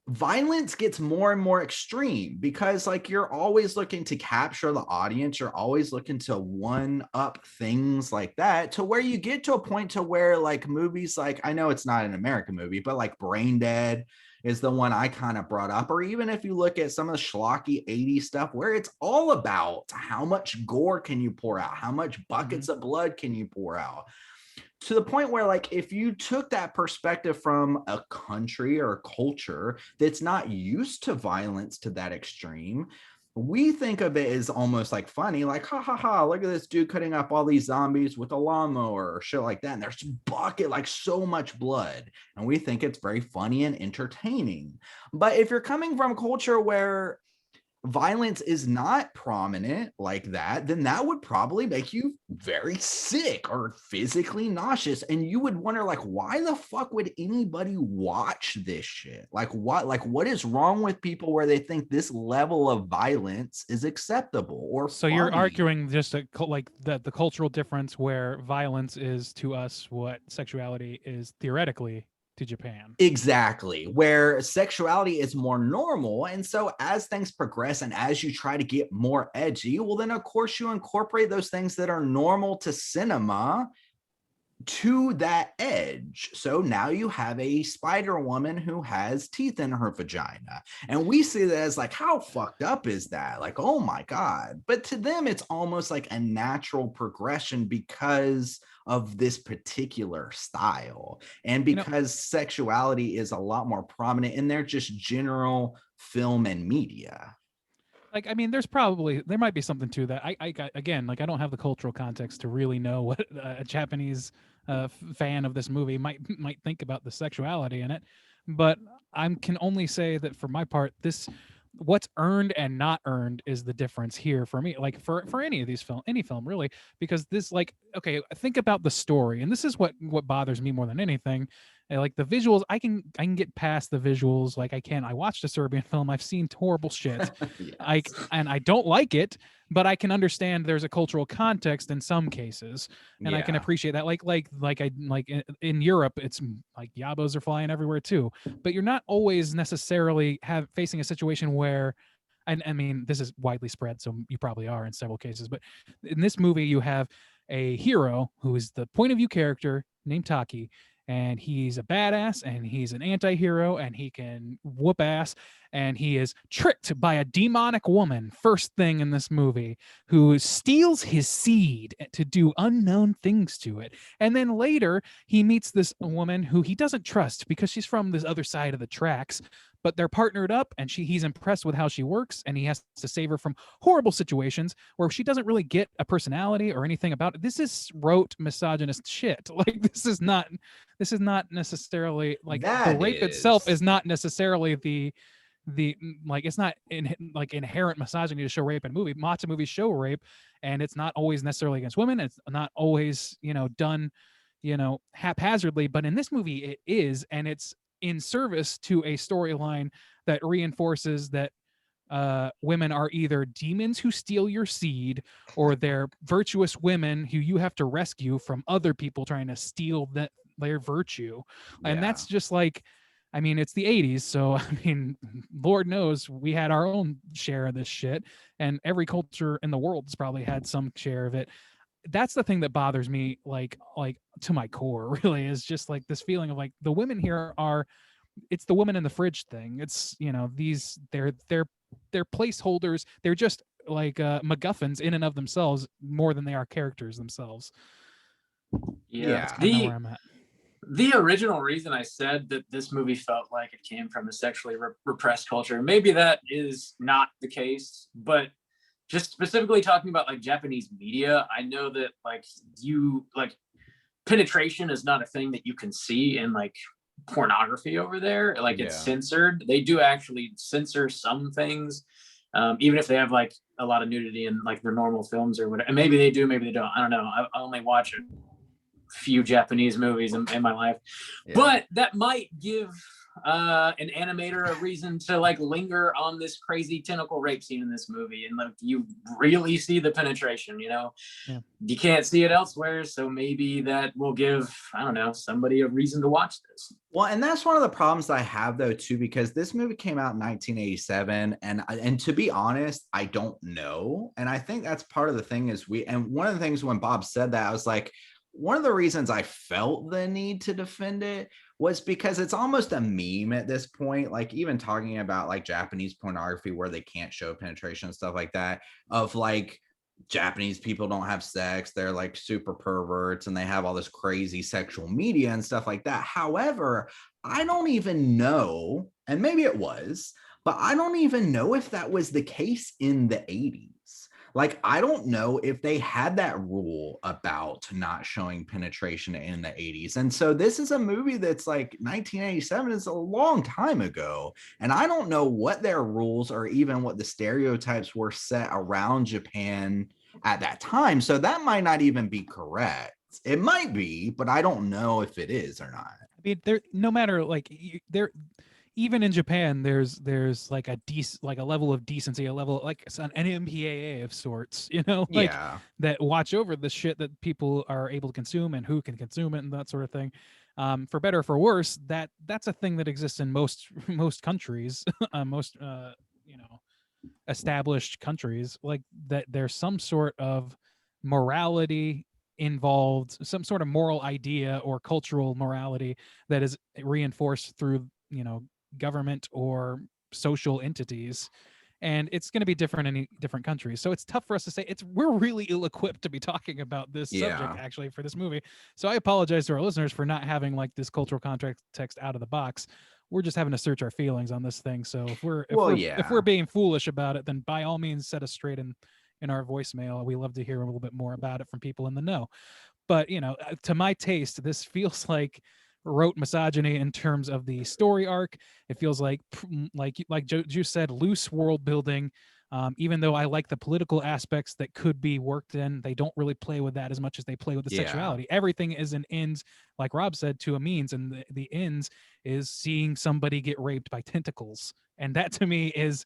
violence gets more and more extreme because like you're always looking to capture the audience, you're always looking to one up things like that, to where you get to a point to where like movies like, I know it's not an American movie, but like Brain Dead is the one I kind of brought up. Or even if you look at some of the schlocky 80s stuff where it's all about how much gore can you pour out, how much buckets of blood can you pour out, to the point where like if you took that perspective from a country or a culture that's not used to violence to that extreme, we think of it as almost like funny, like ha ha ha, look at this dude cutting up all these zombies with a lawnmower or shit like that, and there's bucket like so much blood, and we think it's very funny and entertaining. But if you're coming from a culture where violence is not prominent like that, then that would probably make you very sick or physically nauseous, and you would wonder like, why the fuck would anybody watch this shit? Like what is wrong with people where they think this level of violence is acceptable or so funny? you're arguing just like that the cultural difference where violence is to us what sexuality is theoretically to Japan. Exactly, where sexuality is more normal. And so as things progress and as you try to get more edgy, well, then of course you incorporate those things that are normal to cinema to that edge. So now you have a Spider Woman who has teeth in her vagina, and we see that as like, how fucked up is that? Like, oh my God. But to them it's almost like a natural progression because of this particular style, and because sexuality is a lot more prominent in their just general film and media. Like, I mean, there might be something to that. I again, like, I don't have the cultural context to really know what a Japanese fan of this movie might think about the sexuality in it, but I can only say that for my part, what's earned and not earned is the difference here for me, like for any of these any film really, because this, like, okay, think about the story, and this is what bothers me more than anything. Like the visuals, I can get past the visuals. Like I watched a Serbian film, I've seen horrible shit. Yes. And I don't like it, but I can understand there's a cultural context in some cases, and I can appreciate that. In Europe, it's like yabos are flying everywhere too, but you're not always necessarily facing a situation where, and I mean, this is widely spread, so you probably are in several cases, but in this movie you have a hero who is the point of view character named Taki, and he's a badass and he's an anti-hero and he can whoop ass, and he is tricked by a demonic woman first thing in this movie, who steals his seed to do unknown things to it. And then later he meets this woman who he doesn't trust because she's from this other side of the tracks, but they're partnered up, and he's impressed with how she works, and he has to save her from horrible situations where she doesn't really get a personality or anything about it. This is rote misogynist shit. Like, this is not necessarily like the rape itself is not necessarily the like, it's not like inherent misogyny to show rape in a movie. Lots of movies show rape, and it's not always necessarily against women. It's not always, done, haphazardly, but in this movie it is, and it's in service to a storyline that reinforces that women are either demons who steal your seed, or they're virtuous women who you have to rescue from other people trying to steal their virtue. And that's just like, I mean, it's the 80s, so I mean, Lord knows we had our own share of this shit, and every culture in the world has probably had some share of it. That's the thing that bothers me, like to my core, really, is just like this feeling of like the women here are, it's the woman in the fridge thing. It's, these they're placeholders. They're just like MacGuffins in and of themselves more than they are characters themselves. Yeah. That's kind of where I'm at. The original reason I said that this movie felt like it came from a sexually repressed culture, maybe that is not the case, but just specifically talking about like Japanese media, I know that like penetration is not a thing that you can see in like pornography over there. Like, it's censored. They do actually censor some things, even if they have like a lot of nudity in like their normal films or whatever. And maybe they do, maybe they don't. I don't know. I only watch a few Japanese movies in my life, but that might give an animator a reason to like linger on this crazy tentacle rape scene in this movie, and like you really see the penetration. You can't see it elsewhere, so maybe that will give, I don't know, somebody a reason to watch this. Well, and that's one of the problems I have though too, because this movie came out in 1987, and to be honest, I don't know, and I think that's part of the thing is one of the things when Bob said that, I was like, one of the reasons I felt the need to defend it was because it's almost a meme at this point, like even talking about like Japanese pornography where they can't show penetration and stuff like that, of like Japanese people don't have sex, they're like super perverts and they have all this crazy sexual media and stuff like that. However, I don't even know, and maybe it was, but I don't even know if that was the case in the 80s. Like, I don't know if they had that rule about not showing penetration in the 80s. And so this is a movie that's like 1987 is a long time ago. And I don't know what their rules or even what the stereotypes were set around Japan at that time. So that might not even be correct. It might be, but I don't know if it is or not. I mean, no matter like even in Japan, there's like a level of decency, a level like an MPAA of sorts, that watch over the shit that people are able to consume and who can consume it and that sort of thing. For better or for worse, that's a thing that exists in most countries, most established countries, like that. There's some sort of morality involved, some sort of moral idea or cultural morality that is reinforced through government or social entities, and it's going to be different in different countries. So it's tough for us to say. We're really ill-equipped to be talking about this subject actually for this movie. So I apologize to our listeners for not having like this cultural context out of the box. We're just having to search our feelings on this thing. So if we're being foolish about it, then by all means set us straight in our voicemail. We love to hear a little bit more about it from people in the know. But to my taste, this feels like rote misogyny in terms of the story arc. It feels like Ju said, loose world building. Even though I like the political aspects that could be worked in, they don't really play with that as much as they play with the sexuality. Everything is an ends, like Rob said, to a means, and the ends is seeing somebody get raped by tentacles, and that to me is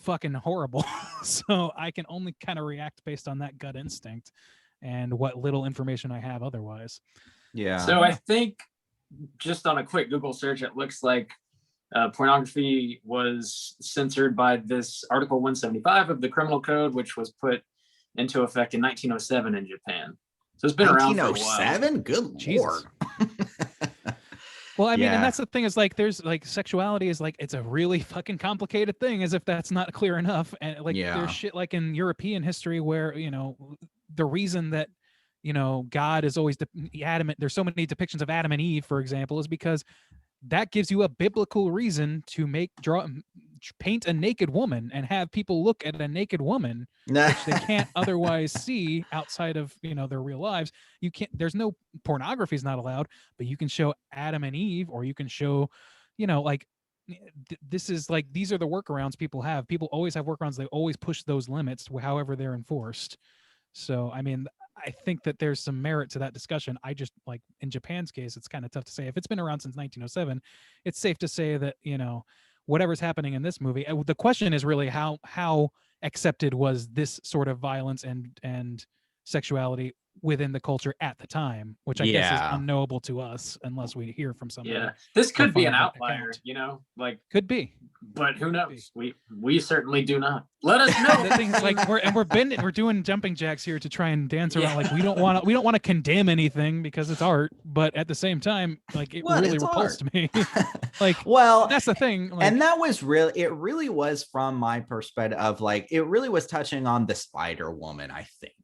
fucking horrible. So I can only kind of react based on that gut instinct and what little information I have otherwise. Yeah. So I think just on a quick Google search, it looks like pornography was censored by this Article 175 of the Criminal Code, which was put into effect in 1907 in Japan. So it's been around for a while. 1907? Good Lord. Well, I mean, and Yeah. that's the thing is like, there's like sexuality is like, it's a really fucking complicated thing, as if that's not clear enough. And like, Yeah. there's shit like in European history where, the reason that, God is always adamant, there's so many depictions of Adam and Eve, for example, is because that gives you a biblical reason to paint a naked woman and have people look at a naked woman, which they can't otherwise see outside of their real lives. You can't, there's no, pornography is not allowed, but you can show Adam and Eve, or you can show like, this is like, these are the workarounds people have. People always have workarounds. They always push those limits however they're enforced. So I mean, I think that there's some merit to that discussion. I just, like, in Japan's case, it's kind of tough to say. If it's been around since 1907, it's safe to say that whatever's happening in this movie. The question is really how accepted was this sort of violence and sexuality within the culture at the time, which I guess is Yeah. unknowable to us unless we hear from somebody. Yeah, this could be an definitive outlier, account. like, Could be. but who knows? We certainly do not. Let us know. The thing is, like, we're doing jumping jacks here to try and dance around. Like, we don't want to condemn anything because it's art, but at the same time, like, it Well, really it's repulsed art. me. Like, Well, that's the thing. Like, and that was it really was from my perspective of like, it really was touching on the Spider Woman. I think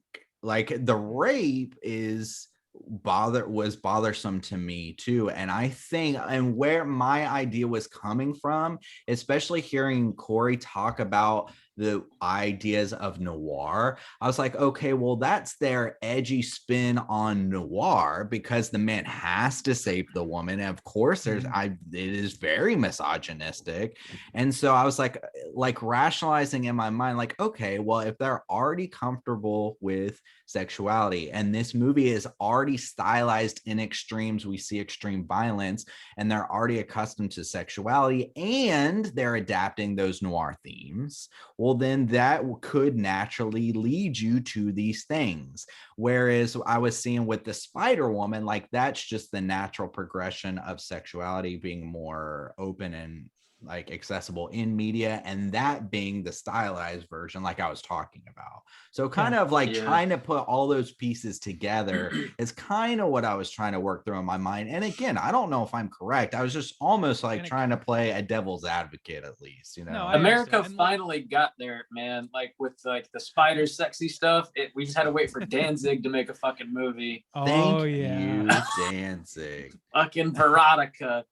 like the rape was bothersome to me too. And I think, and where my idea was coming from, especially hearing Corey talk about the ideas of noir, I was like, okay, well, that's their edgy spin on noir, because the man has to save the woman. And of course it is very misogynistic. And so I was like rationalizing in my mind, like, okay, well, if they're already comfortable with sexuality and this movie is already stylized in extremes, we see extreme violence, and they're already accustomed to sexuality and they're adapting those noir themes, well, then that could naturally lead you to these things. Whereas I was seeing with the Spider Woman, like, that's just the natural progression of sexuality being more open and like accessible in media, and that being the stylized version like I was talking about. So kind of like trying to put all those pieces together is kind of what I was trying to work through in my mind. And again, I don't know if I'm correct. I was just almost like trying to play a devil's advocate, at least, No, America finally got there, man. Like with like the spider sexy stuff, we just had to wait for Danzig to make a fucking movie. Oh, Thank yeah. you, Danzig. Fucking Veronica.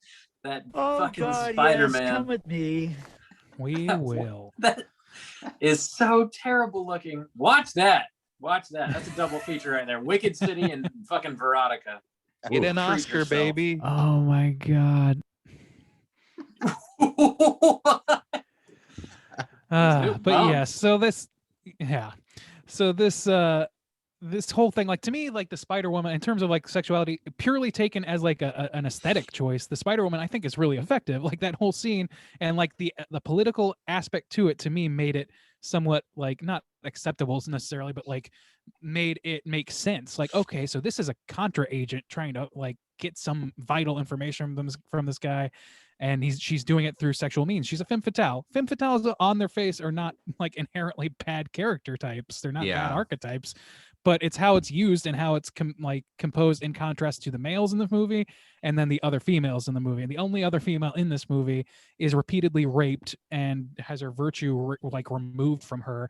That fucking God, Spider-Man. yes, come with me. We will. That is so terrible looking. Watch that. That's a double feature right there. Wicked City and fucking Veronica. Get an Treat Oscar, yourself. baby. Oh my God. But yeah, so this whole thing, like, to me, like the Spider Woman, in terms of like sexuality, purely taken as like an aesthetic choice, the Spider Woman I think is really effective. Like that whole scene and like the political aspect to it, to me, made it somewhat like not acceptable necessarily, but like made it make sense. Like, okay, so this is a Contra agent trying to like get some vital information from this guy, and she's doing it through sexual means. She's a femme fatale. Femme fatales on their face are not like inherently bad character types. They're not bad archetypes, but it's how it's used and how it's composed in contrast to the males in the movie and then the other females in the movie. And the only other female in this movie is repeatedly raped and has her virtue removed from her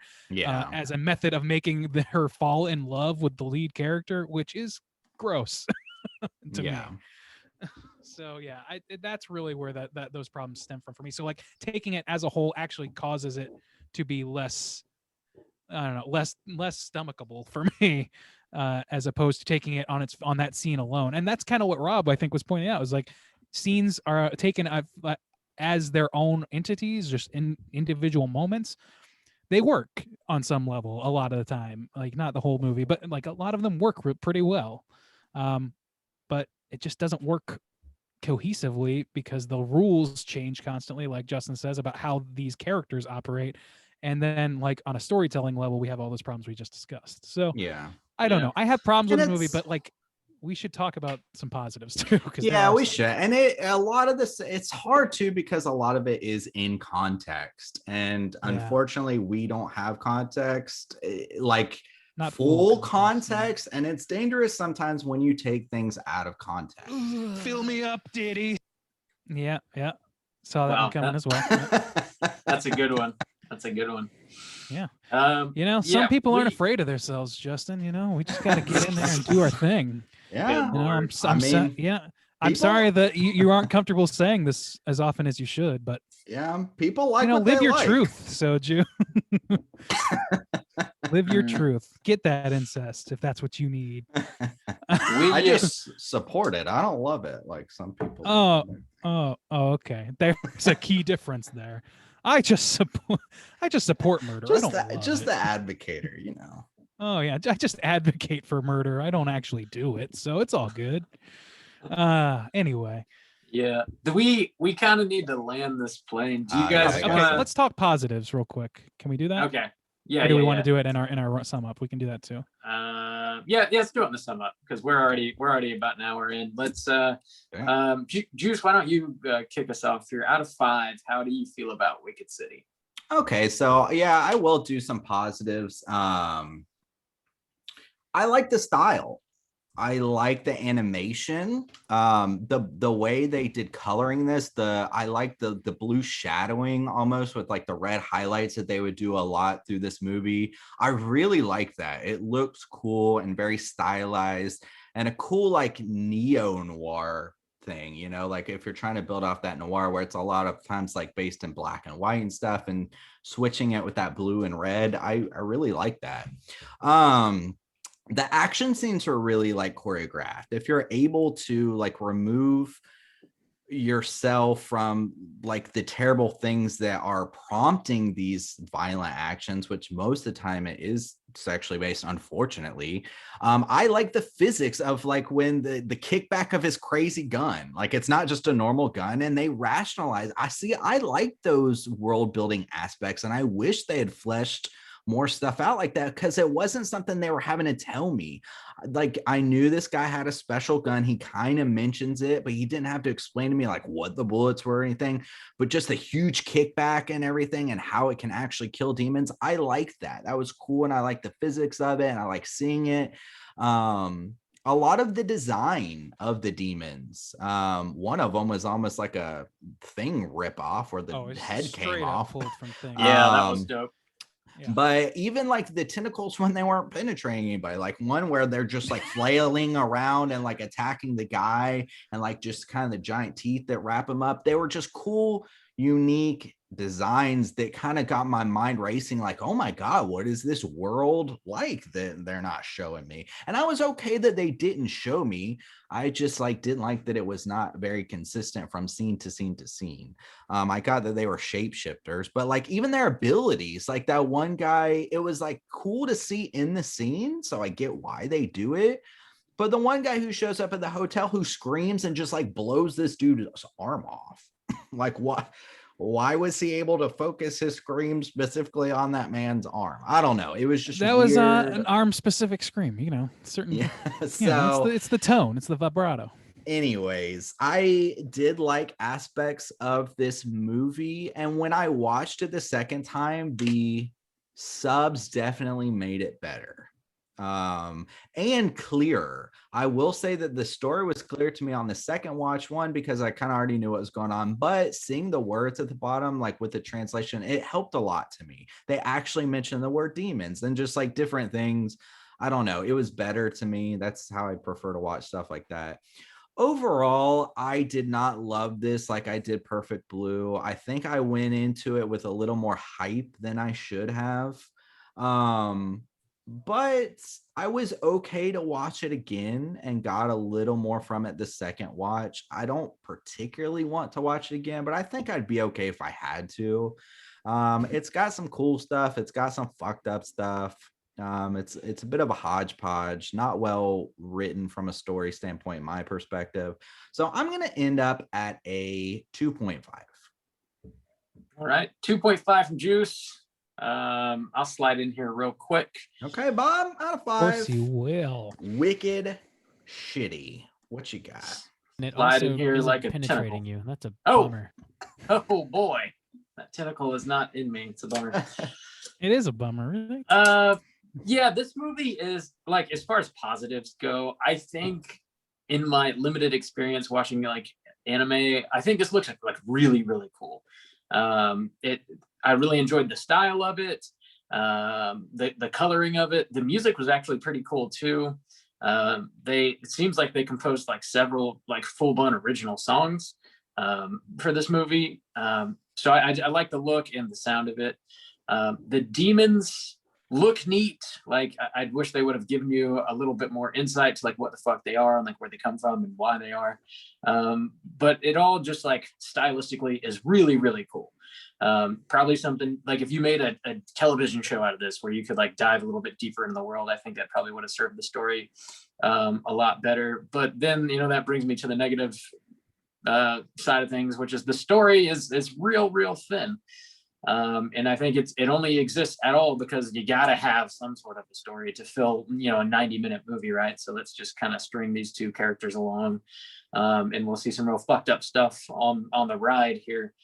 as a method of making her fall in love with the lead character, which is gross to me. So yeah, that's really where that those problems stem from for me. So like taking it as a whole actually causes it to be less, I don't know, less stomachable for me, as opposed to taking it on that scene alone. And that's kind of what Rob, I think, was pointing out, is like scenes are taken as their own entities, just in individual moments. They work on some level a lot of the time, like not the whole movie, but like a lot of them work pretty well. But it just doesn't work cohesively because the rules change constantly, like Justin says, about how these characters operate. And then like on a storytelling level, we have all those problems we just discussed. So I don't know. I have problems with the movie, but like we should talk about some positives too. We should. And a lot of this, it's hard too, because a lot of it is in context. And unfortunately, we don't have context. Like not full yeah. context, and it's dangerous sometimes when you take things out of context. Fill me up, Diddy. Yeah. Saw that Wow, one coming as well. Yeah. That's a good one. That's a good one. Yeah. Yeah. Some people aren't afraid of themselves, Justin. We just got to get in there and do our thing. Yeah. Lord. I'm sorry that you aren't comfortable saying this as often as you should, but yeah, people like what live they your like. truth, Soju. Live your truth. Get that incest if that's what you need. I just support it. I don't love it like some people. Oh, okay. There's a key difference there. I just support murder. Just I don't the advocator, Oh yeah, I just advocate for murder. I don't actually do it, so it's all good. Anyway. Yeah, we kind of need to land this plane. Do you guys? Okay, let's talk positives real quick. Can we do that? Okay. Yeah. Or do we want to do it in our sum up? We can do that too. Yeah. Let's do it in the sum up because we're already about an hour in. Let's. Juice, why don't you kick us off here? Out of 5, how do you feel about Wicked City? Okay, so yeah, I will do some positives. I like the style. I like the animation. The way they did coloring this, I like the blue shadowing almost with like the red highlights that they would do a lot through this movie. I really like that. It looks cool and very stylized and a cool like neo-noir thing, like if you're trying to build off that noir where it's a lot of times like based in black and white and stuff and switching it with that blue and red. I really like that. The action scenes are really like choreographed. If you're able to like remove yourself from like the terrible things that are prompting these violent actions, which most of the time it is sexually based, unfortunately. I like the physics of like when the kickback of his crazy gun, like it's not just a normal gun and they rationalize. I like those world building aspects and I wish they had fleshed more stuff out like that because it wasn't something they were having to tell me. Like I knew this guy had a special gun. He kind of mentions it, but he didn't have to explain to me like what the bullets were or anything, but just the huge kickback and everything and how it can actually kill demons. I like that. That was cool. And I like the physics of it. And I like seeing it. A lot of the design of the demons. One of them was almost like a Thing rip off where the head came off. Pulled from Thing. Yeah, that was dope. Yeah. But even like the tentacles when they weren't penetrating anybody, like one where they're just like flailing around and like attacking the guy and like just kind of the giant teeth that wrap them up. They were just cool, unique designs that kind of got my mind racing like, oh my God, what is this world like that they're not showing me? And I was okay that they didn't show me. I just like didn't like that it was not very consistent from scene to scene to scene. I got that they were shapeshifters, but like even their abilities, like that one guy, it was like cool to see in the scene. So I get why they do it. But the one guy who shows up at the hotel who screams and just like blows this dude's arm off. Like what? Why was he able to focus his scream specifically on that man's arm? I don't know. It was just that weird. Was an arm specific scream, certain. Yeah. So it's the tone, it's the vibrato. Anyways, I did like aspects of this movie, and when I watched it the second time, the subs definitely made it better. And clearer. I will say that the story was clear to me on the second watch, one because I kind of already knew what was going on, but seeing the words at the bottom, like with the translation, it helped a lot to me. They actually mentioned the word demons and just like different things. I don't know. It was better to me. That's how I prefer to watch stuff like that. Overall, I did not love this like I did Perfect Blue. I think I went into it with a little more hype than I should have. But I was okay to watch it again and got a little more from it the second watch. I don't particularly want to watch it again, but I think I'd be okay if I had to. It's got some cool stuff. It's got some fucked up stuff. It's a bit of a hodgepodge, not well written from a story standpoint, in my perspective. So I'm going to end up at a 2.5. All right, 2.5 from Juice. I'll slide in here real quick. Okay, Bob, out of 5. Of course you will. Wicked shitty. What you got? And it Slide also in here isn't like a penetrating tentacle. you. That's a Oh. bummer. Oh boy, that tentacle is not in me. It's a bummer. It is a bummer, really. Yeah, this movie is like, as far as positives go, I think in my limited experience watching like anime, I think this looks like really, really cool. It I really enjoyed the style of it, the coloring of it. The music was actually pretty cool too. It seems like they composed like several like full blown original songs for this movie. So I like the look and the sound of it. The demons look neat. Like I wish they would have given you a little bit more insight to like what the fuck they are and like where they come from and why they are. But it all just like stylistically is really, really cool. Probably something like if you made a television show out of this where you could like dive a little bit deeper into the world, I think that probably would have served the story a lot better. But then, you know, that brings me to the negative side of things, which is the story is real thin. And I think it only exists at all because you got to have some sort of a story to fill, you know, a 90-minute movie, right? So let's just kind of string these two characters along, and we'll see some real fucked up stuff on the ride here.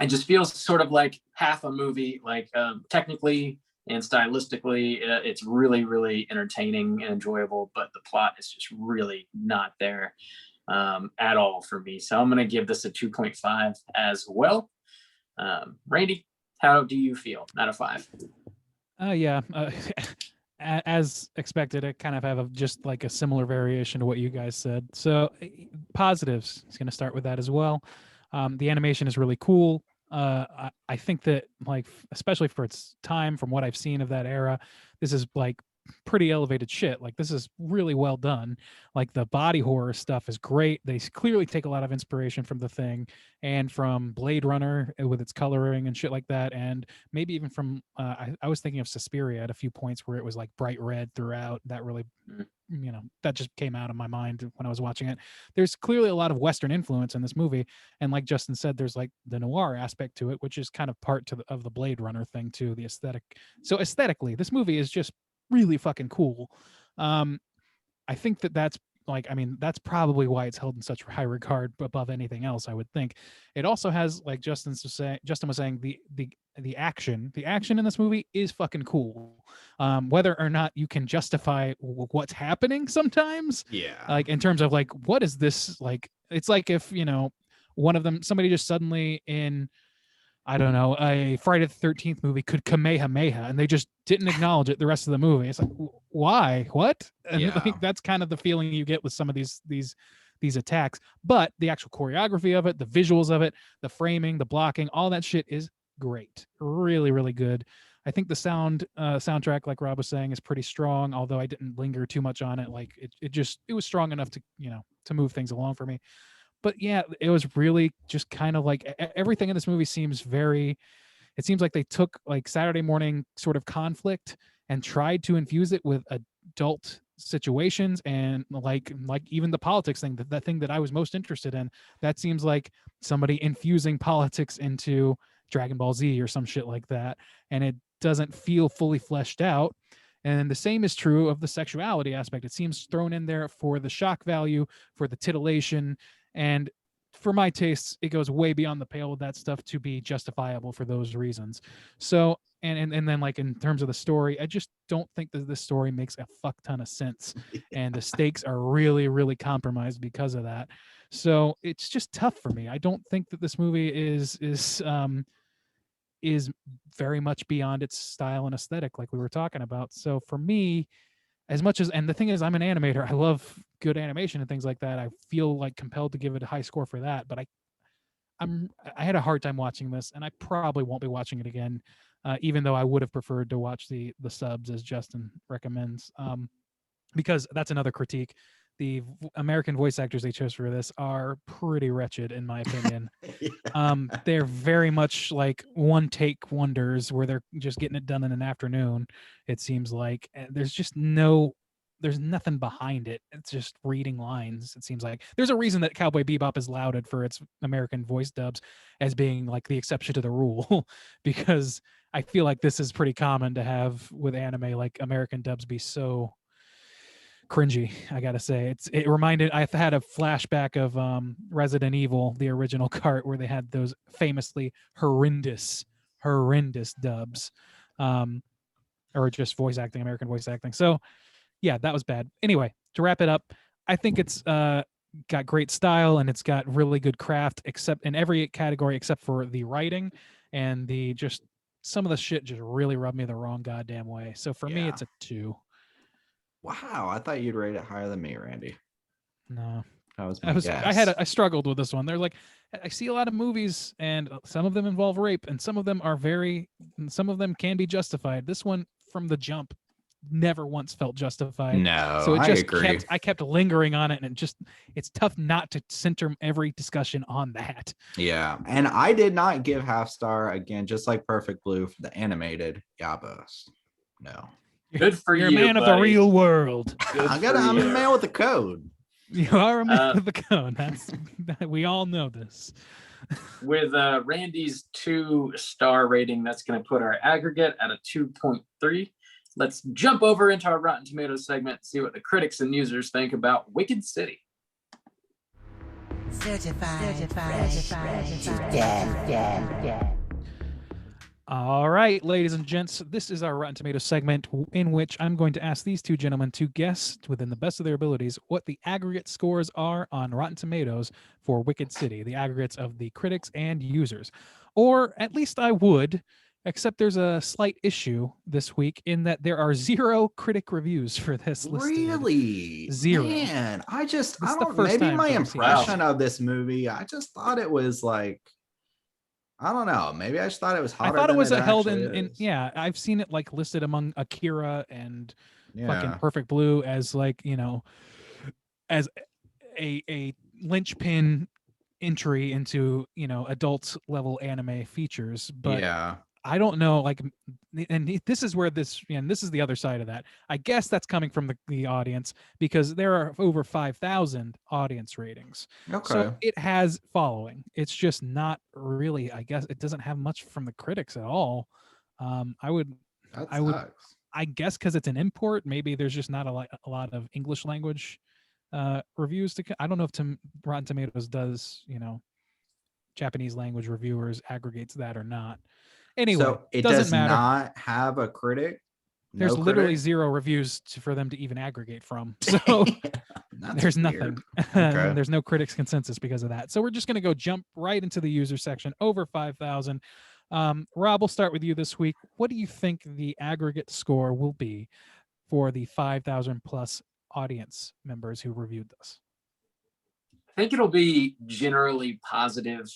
It just feels sort of like half a movie, like technically and stylistically, it's really entertaining and enjoyable, but the plot is just really not there at all for me. So I'm going to give this a 2.5 as well. Randy, how do you feel out of 5? Yeah. As expected, I kind of have just like a similar variation to what you guys said. So positives, he's going to start with that as well. The animation is really cool. I think that like, especially for its time, from what I've seen of that era, this is like pretty elevated shit. Like this is really well done. Like the body horror stuff is great. They clearly take a lot of inspiration from The Thing and from Blade Runner with its coloring and shit like that, and maybe even from I was thinking of Suspiria at a few points where it was like bright red throughout. That really, you know, that just came out of my mind when I was watching it. There's clearly a lot of Western influence in this movie, and like Justin said, there's like the noir aspect to it, which is kind of part of the Blade Runner thing too, the aesthetic. So aesthetically, this movie is just really fucking cool. I think that's like, I mean, that's probably why it's held in such high regard above anything else, I would think. It also has, like Justin was saying, the action in this movie is fucking cool. Whether or not you can justify what's happening sometimes, Yeah. like in terms of like, what is this? Like, it's like if, you know, somebody just suddenly in, I don't know, a Friday the 13th movie could Kamehameha and they just didn't acknowledge it the rest of the movie. It's like, why? What? And Yeah. like, that's kind of the feeling you get with some of these attacks. But the actual choreography of it, the visuals of it, the framing, the blocking, all that shit is great. Really good. I think the soundtrack, like Rob was saying, is pretty strong, although I didn't linger too much on it. Like it was strong enough to, you know, to move things along for me. But yeah, it was really just kind of like everything in this movie seems it seems like they took like Saturday morning sort of conflict and tried to infuse it with adult situations, and like even the politics thing, that thing that I was most interested in, that seems like somebody infusing politics into Dragon Ball Z or some shit like that, and it doesn't feel fully fleshed out. And the same is true of the sexuality aspect. It seems thrown in there for the shock value, for the titillation, and for my tastes, it goes way beyond the pale with that stuff to be justifiable for those reasons. So, and then like in terms of the story, I just don't think that this story makes a fuck ton of sense, and the stakes are really compromised because of that. So it's just tough for me. I don't think that this movie is very much beyond its style and aesthetic, like we were talking about. So for me, as much as, and the thing is, I'm an animator, I love good animation and things like that, I feel like compelled to give it a high score for that. But I had a hard time watching this, and I probably won't be watching it again, even though I would have preferred to watch the subs as Justin recommends, because that's another critique. The American voice actors they chose for this are pretty wretched, in my opinion. They're very much like one take wonders where they're just getting it done in an afternoon, it seems like. There's nothing behind it. It's just reading lines. It seems like there's a reason that Cowboy Bebop is lauded for its American voice dubs as being like the exception to the rule, because I feel like this is pretty common to have with anime, like American dubs be so cringy. I gotta say, I've had a flashback of Resident Evil, the original cart, where they had those famously horrendous dubs, or just voice acting, American voice acting. So yeah, that was bad. Anyway, to wrap it up, I think it's got great style and it's got really good craft, except in every category except for the writing and the just some of the shit just really rubbed me the wrong goddamn way. So for me, Yeah. it's a 2. Wow, I thought you'd rate it higher than me, Randy. No, That was my guess. I struggled with this one. They're like, I see a lot of movies and some of them involve rape and some of them are some of them can be justified. This one from the jump never once felt justified. No, So it I just agree. I kept lingering on it, and it's tough not to center every discussion on that. Yeah, and I did not give half star again, just like Perfect Blue for the animated Yabos. No, Good for You're you, a man of the buddy. real world. Good I'm for a you. man with the code. You are a man of the code. We all know this. With Randy's 2-star rating, that's going to put our aggregate at a 2.3. Let's jump over into our Rotten Tomatoes segment and see what the critics and users think about Wicked City. Certified fresh to death. All right, ladies and gents, this is our Rotten Tomatoes segment in which I'm going to ask these two gentlemen to guess, within the best of their abilities, what the aggregate scores are on Rotten Tomatoes for Wicked City, the aggregates of the critics and users. Or at least I would, except there's a slight issue this week in that there are 0 critic reviews for this listed. Really? 0. Man, I This is the don't, first maybe time my for this. impression of this movie, I just thought it was like, I don't know. Maybe I just thought it was hotter. I thought it was held actually in is. yeah, I've seen it like listed among Akira and fucking Yeah. Perfect Blue as like, as a linchpin entry into, adult level anime features. But Yeah. I don't know, like, and this is where and this is the other side of that. I guess that's coming from the audience because there are over 5,000 audience ratings. Okay. So it has following. It's just not really, I guess it doesn't have much from the critics at all. I would, I guess because it's an import, maybe there's just not a lot of English language reviews I don't know if Rotten Tomatoes does, Japanese language reviewers aggregates that or not. Anyway, so it doesn't does matter. not have a critic. There's No literally critic? 0 reviews for them to even aggregate from. So That's there's weird. nothing. Okay. There's no critics consensus because of that. So we're just going to jump right into the user section, over 5,000. Rob, we'll start with you this week. What do you think the aggregate score will be for the 5,000 plus audience members who reviewed this? I think it'll be generally positive,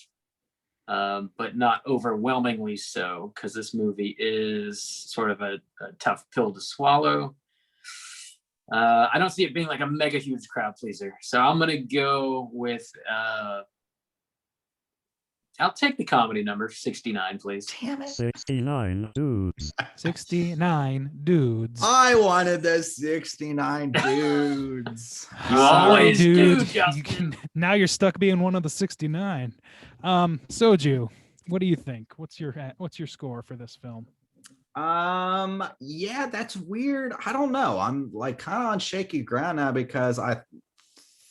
but not overwhelmingly so, because this movie is sort of a tough pill to swallow. I don't see it being like a mega huge crowd pleaser. So I'm going to go with, I'll take the comedy number, 69, please. Damn it. 69 dudes. 69 dudes. I wanted the 69 dudes. You Sorry, always do, dude. Justin. Now you're stuck being one of the 69. Soju, what do you think? What's your score for this film? Yeah, that's weird. I don't know. I'm like kind of on shaky ground now because I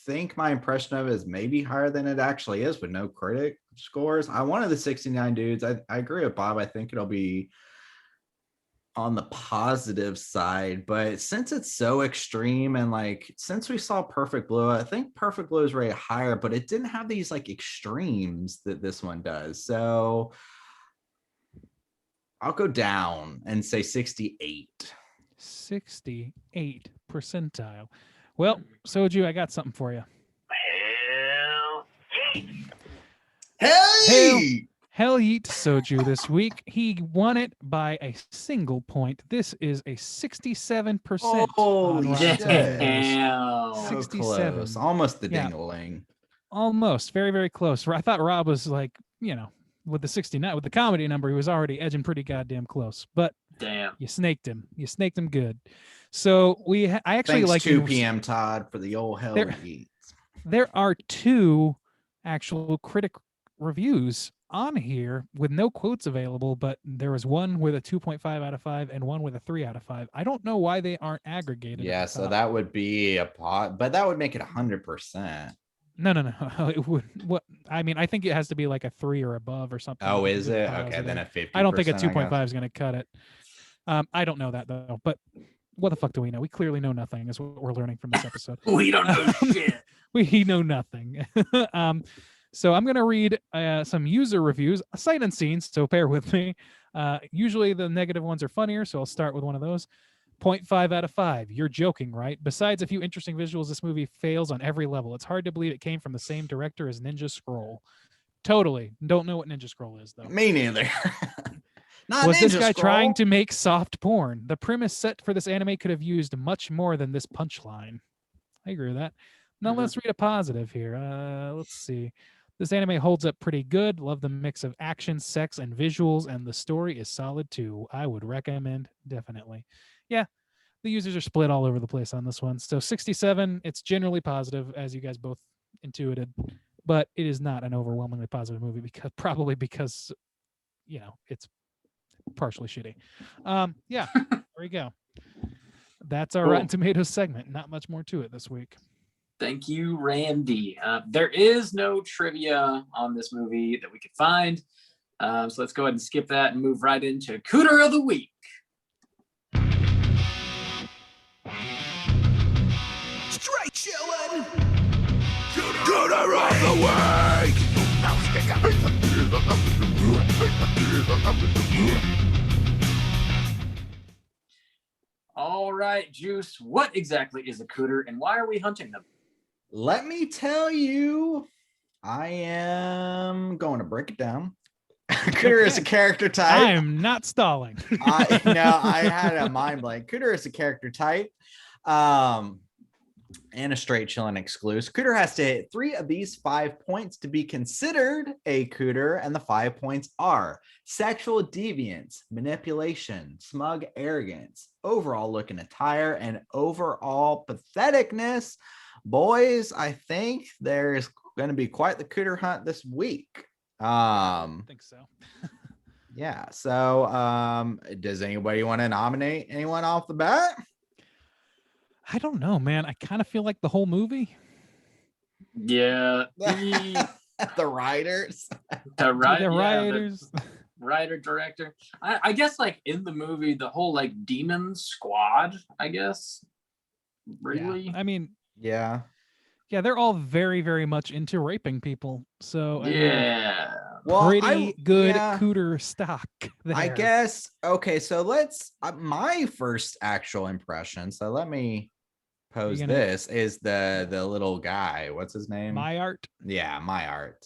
think my impression of it is maybe higher than it actually is with no critic scores. I wanted the 69 dudes. I agree with Bob. I think it'll be on the positive side, but since it's so extreme and like since we saw Perfect Blue, I think Perfect Blue is rated higher, but it didn't have these like extremes that this one does. So I'll go down and say 68. 68 percentile. Well, Soju, I got something for you. Hey! Hell yeet Soju this week. He won it by a single point. This is a 67% on Holy Rotten shit. Tomatoes. Damn. So 67. close. Almost the Yeah. ding-a-ling. Almost. Very, very close. I thought Rob was like, with the 69, with the comedy number, he was already edging pretty goddamn close. But Damn. you snaked him. You snaked him good. So I actually Thanks like 2 p.m. Todd for the old hell There- eats. There are 2 actual critic reviews on here with no quotes available, but there was one with a 2.5 out of 5 and one with a 3 out of 5. I don't know why they aren't aggregated. Yeah, at the so top. that would be a pot, but that would make it 100%. No. It would. What I mean, I think it has to be like a 3 or above or something. Oh, to is be it? positive. Okay, then a 50%. I don't think a guess. 2.5 is going to cut it. I don't know that though, but what the fuck do we know? We clearly know nothing is what we're learning from this episode. We don't know shit. We know nothing. So I'm going to read some user reviews, sight unseen, so bear with me. Usually the negative ones are funnier, so I'll start with one of those. 0.5 out of 5. You're joking, right? Besides a few interesting visuals, this movie fails on every level. It's hard to believe it came from the same director as Ninja Scroll. Totally. Don't know what Ninja Scroll is, though. Me neither. Not Was this Ninja guy Scroll. trying to make soft porn? The premise set for this anime could have used much more than this punchline. I agree with that. Now let's read a positive here. Let's see. This anime holds up pretty good. Love the mix of action, sex, and visuals, and the story is solid too. I would recommend, definitely. Yeah, the users are split all over the place on this one. So 67, it's generally positive, as you guys both intuited, but it is not an overwhelmingly positive movie probably because, it's partially shitty. Yeah, there we go. That's our Cool. Rotten Tomatoes segment. Not much more to it this week. Thank you, Randy. There is no trivia on this movie that we could find. So let's go ahead and skip that and move right into Cooter of the Week. Straight chillin'. Cooter of the week. All right, Juice, what exactly is a cooter and why are we hunting them? Let me tell you, I am going to break it down. Cooter is a character type. I am not stalling. I had a mind blank. Cooter is a character type. And a straight chillin' exclusive. Cooter has to hit 3 of these 5 points to be considered a cooter, and the 5 points are sexual deviance, manipulation, smug arrogance, overall look and attire, and overall patheticness. Boys, I think there's going to be quite the cooter hunt this week. I think so. Yeah. So, does anybody want to nominate anyone off the bat? I don't know, man. I kind of feel like the whole movie. Yeah. The writers. The writers. Writer, director. I guess like in the movie, the whole like demon squad, I guess. Really? Yeah. I mean, Yeah. yeah, they're all very, very much into raping people. So I mean, Yeah. Well, pretty good yeah. cooter stock there. I guess. Okay, so let's. My first actual impression. So let me pose gonna- this: is the little guy? What's his name? My art. Yeah, my art.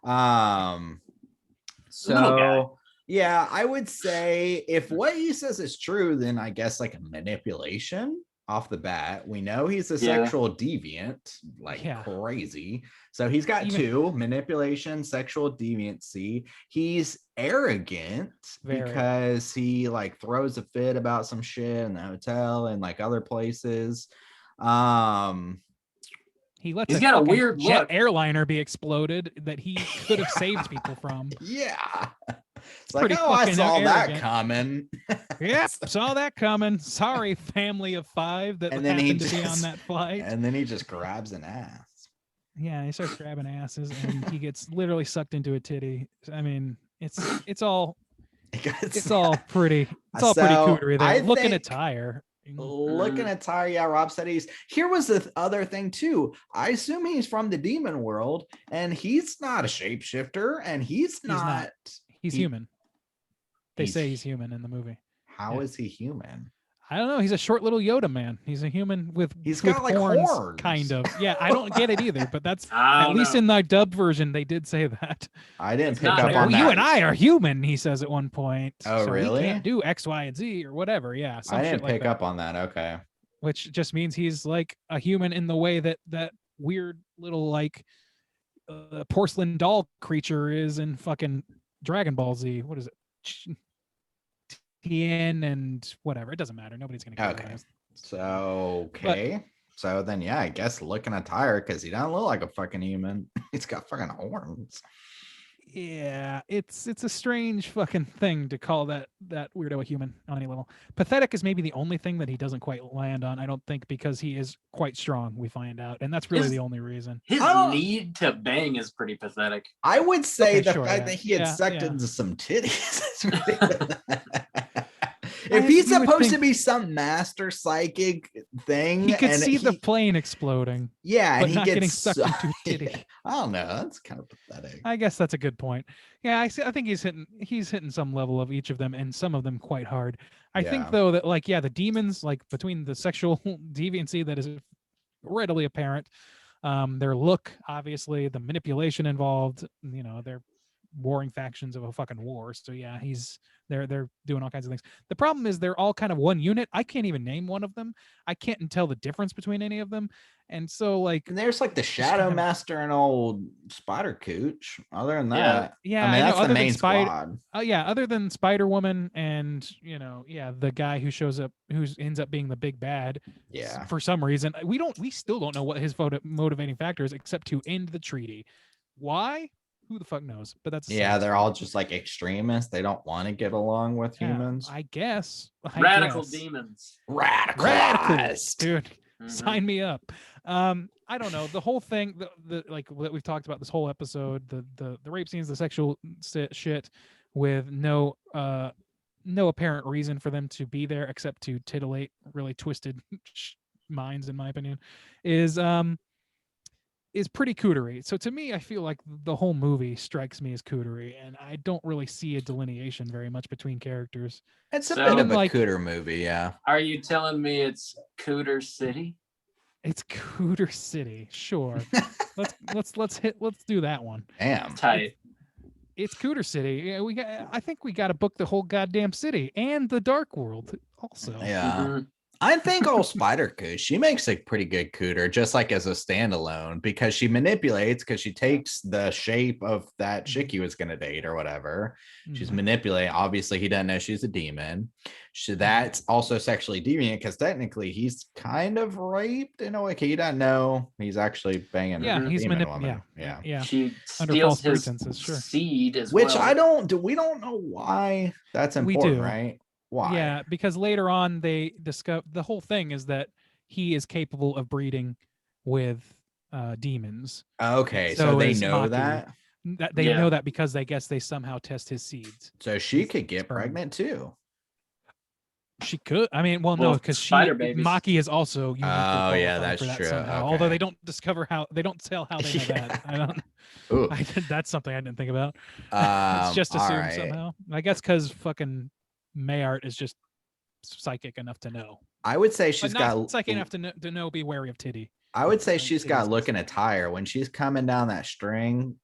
Little So yeah, I would say if what he says is true, then I guess like a manipulation off the bat. We know he's a Yeah. sexual deviant, like Yeah. crazy. So he's got Even- 2: manipulation, sexual deviancy. He's arrogant Very. because he like throws a fit about some shit in the hotel and like other places. He lets He's got a fucking weird jet look. airliner be exploded that he could have saved people from. Yeah. It's like, pretty oh, I fucking saw that arrogant. coming. Yep, saw that coming. Sorry, family of 5 that And then he happened to be on just- that flight. And then he just grabs an ass. Yeah, he starts grabbing asses and he gets literally sucked into a titty. I mean, it's all it's all pretty So, cootery there. I Look and think- attire. Looking at Tyre, yeah, Rob said here was the other thing too. I assume he's from the demon world, and he's not a shapeshifter, and he's not. He's he- human. They he's- say he's human in the movie. How is he human? I don't know. He's a short little Yoda man. He's a human with He's with got, like, horns. kind of. Yeah, I don't get it either, but that's I at don't least know. in the dub version they did say that. I didn't It's pick not up there. on You that. and I are human, he says at one point. Oh, so really? We can't do X, Y, and Z or whatever. Yeah, some I shit didn't like pick that. up on that. Okay. Which just means he's like a human in the way that that weird little like porcelain doll creature is in fucking Dragon Ball Z. What is it? Tien and whatever. It doesn't matter. Nobody's gonna care. Okay. So okay. So then yeah, I guess looking at Tyre because he doesn't look like a fucking human. He's got fucking horns. Yeah, it's a strange fucking thing to call that weirdo a human on any level. Pathetic is maybe the only thing that he doesn't quite land on, I don't think, because he is quite strong, we find out. And that's really His- the only reason. His Oh. need to bang is pretty pathetic. I would say Okay, the sure, fact yeah. that he had Yeah, sucked yeah. into some titties. is really- If he's you would supposed to think be some master psychic thing, he could and see the plane exploding, yeah, but and he not gets getting sucked into a titty. Yeah, I don't know. That's kind of pathetic. I guess that's a good point. Yeah, I think he's hitting some level of each of them, and some of them quite hard. I think Yeah. though that the demons, like between the sexual deviancy that is readily apparent, their look, obviously, the manipulation involved, they're warring factions of a fucking war. So yeah, they're doing all kinds of things. The problem is they're all kind of one unit. I can't even name one of them. I can't tell the difference between any of them. And so And there's like the Shadow kind of- Master and old Spider Cooch. Other than Yeah. that, Yeah, I mean I know, that's the other than main Spider- squad. oh yeah, other than Spider Woman and the guy who shows up, who ends up being the big bad. Yeah. For some reason, we still don't know what his motivating factor is, except to end the treaty. Why? Who the fuck knows? But that's Yeah, they're all just like extremists. They don't want to get along with humans. I guess. Radical demons. Radicalized. Dude. Mhm. Sign me up. I don't know, the whole thing, the like what we've talked about this whole episode, the rape scenes, the sexual shit with no apparent reason for them to be there except to titillate really twisted minds, in my opinion, is pretty cootery. So to me, I feel like the whole movie strikes me as cootery, and I don't really see a delineation very much between characters. It's a So- bit of Even a like- cooter movie, yeah. Are you telling me it's Cooter City? It's Cooter City, sure. let's do that one. Damn. Tight. It's Cooter City. Yeah, I think we got to book the whole goddamn city and the Dark World also. Yeah. Mhm. I think old Spider Cooch, she makes a pretty good cooter, just like as a standalone, because she manipulates, because she takes the shape of that chick he was gonna date or whatever. She's Mhm. manipulating. Obviously, he doesn't know she's a demon. That's also sexually deviant because technically he's kind of raped in a way. He doesn't know he's actually banging. Yeah, a he's demon yeah, woman. Yeah. yeah. She Under steals false his pretenses, sure. seed as Which well. we don't know why that's We important, do. right? Why? Yeah, because later on they discover the whole thing is that he is capable of breeding with demons. Okay, So so they is know Maki. that. That they Yeah. know that because I guess they somehow test his seeds. So she could get Sperm. pregnant too. She could. I mean, well, Well, no, because spider babies. Maki is also uniquely Oh, yeah, qualified that's for that true. somehow. Okay. Although they don't tell how they know Yeah. that. I don't. Ooh. That's something I didn't think about. Um, It's just all assumed right. somehow. I guess because fucking Mayart is just psychic enough to know. I would say But she's not got psychic enough to know be wary of titty. I would say Like, she's it got is- looking attire when she's coming down that string.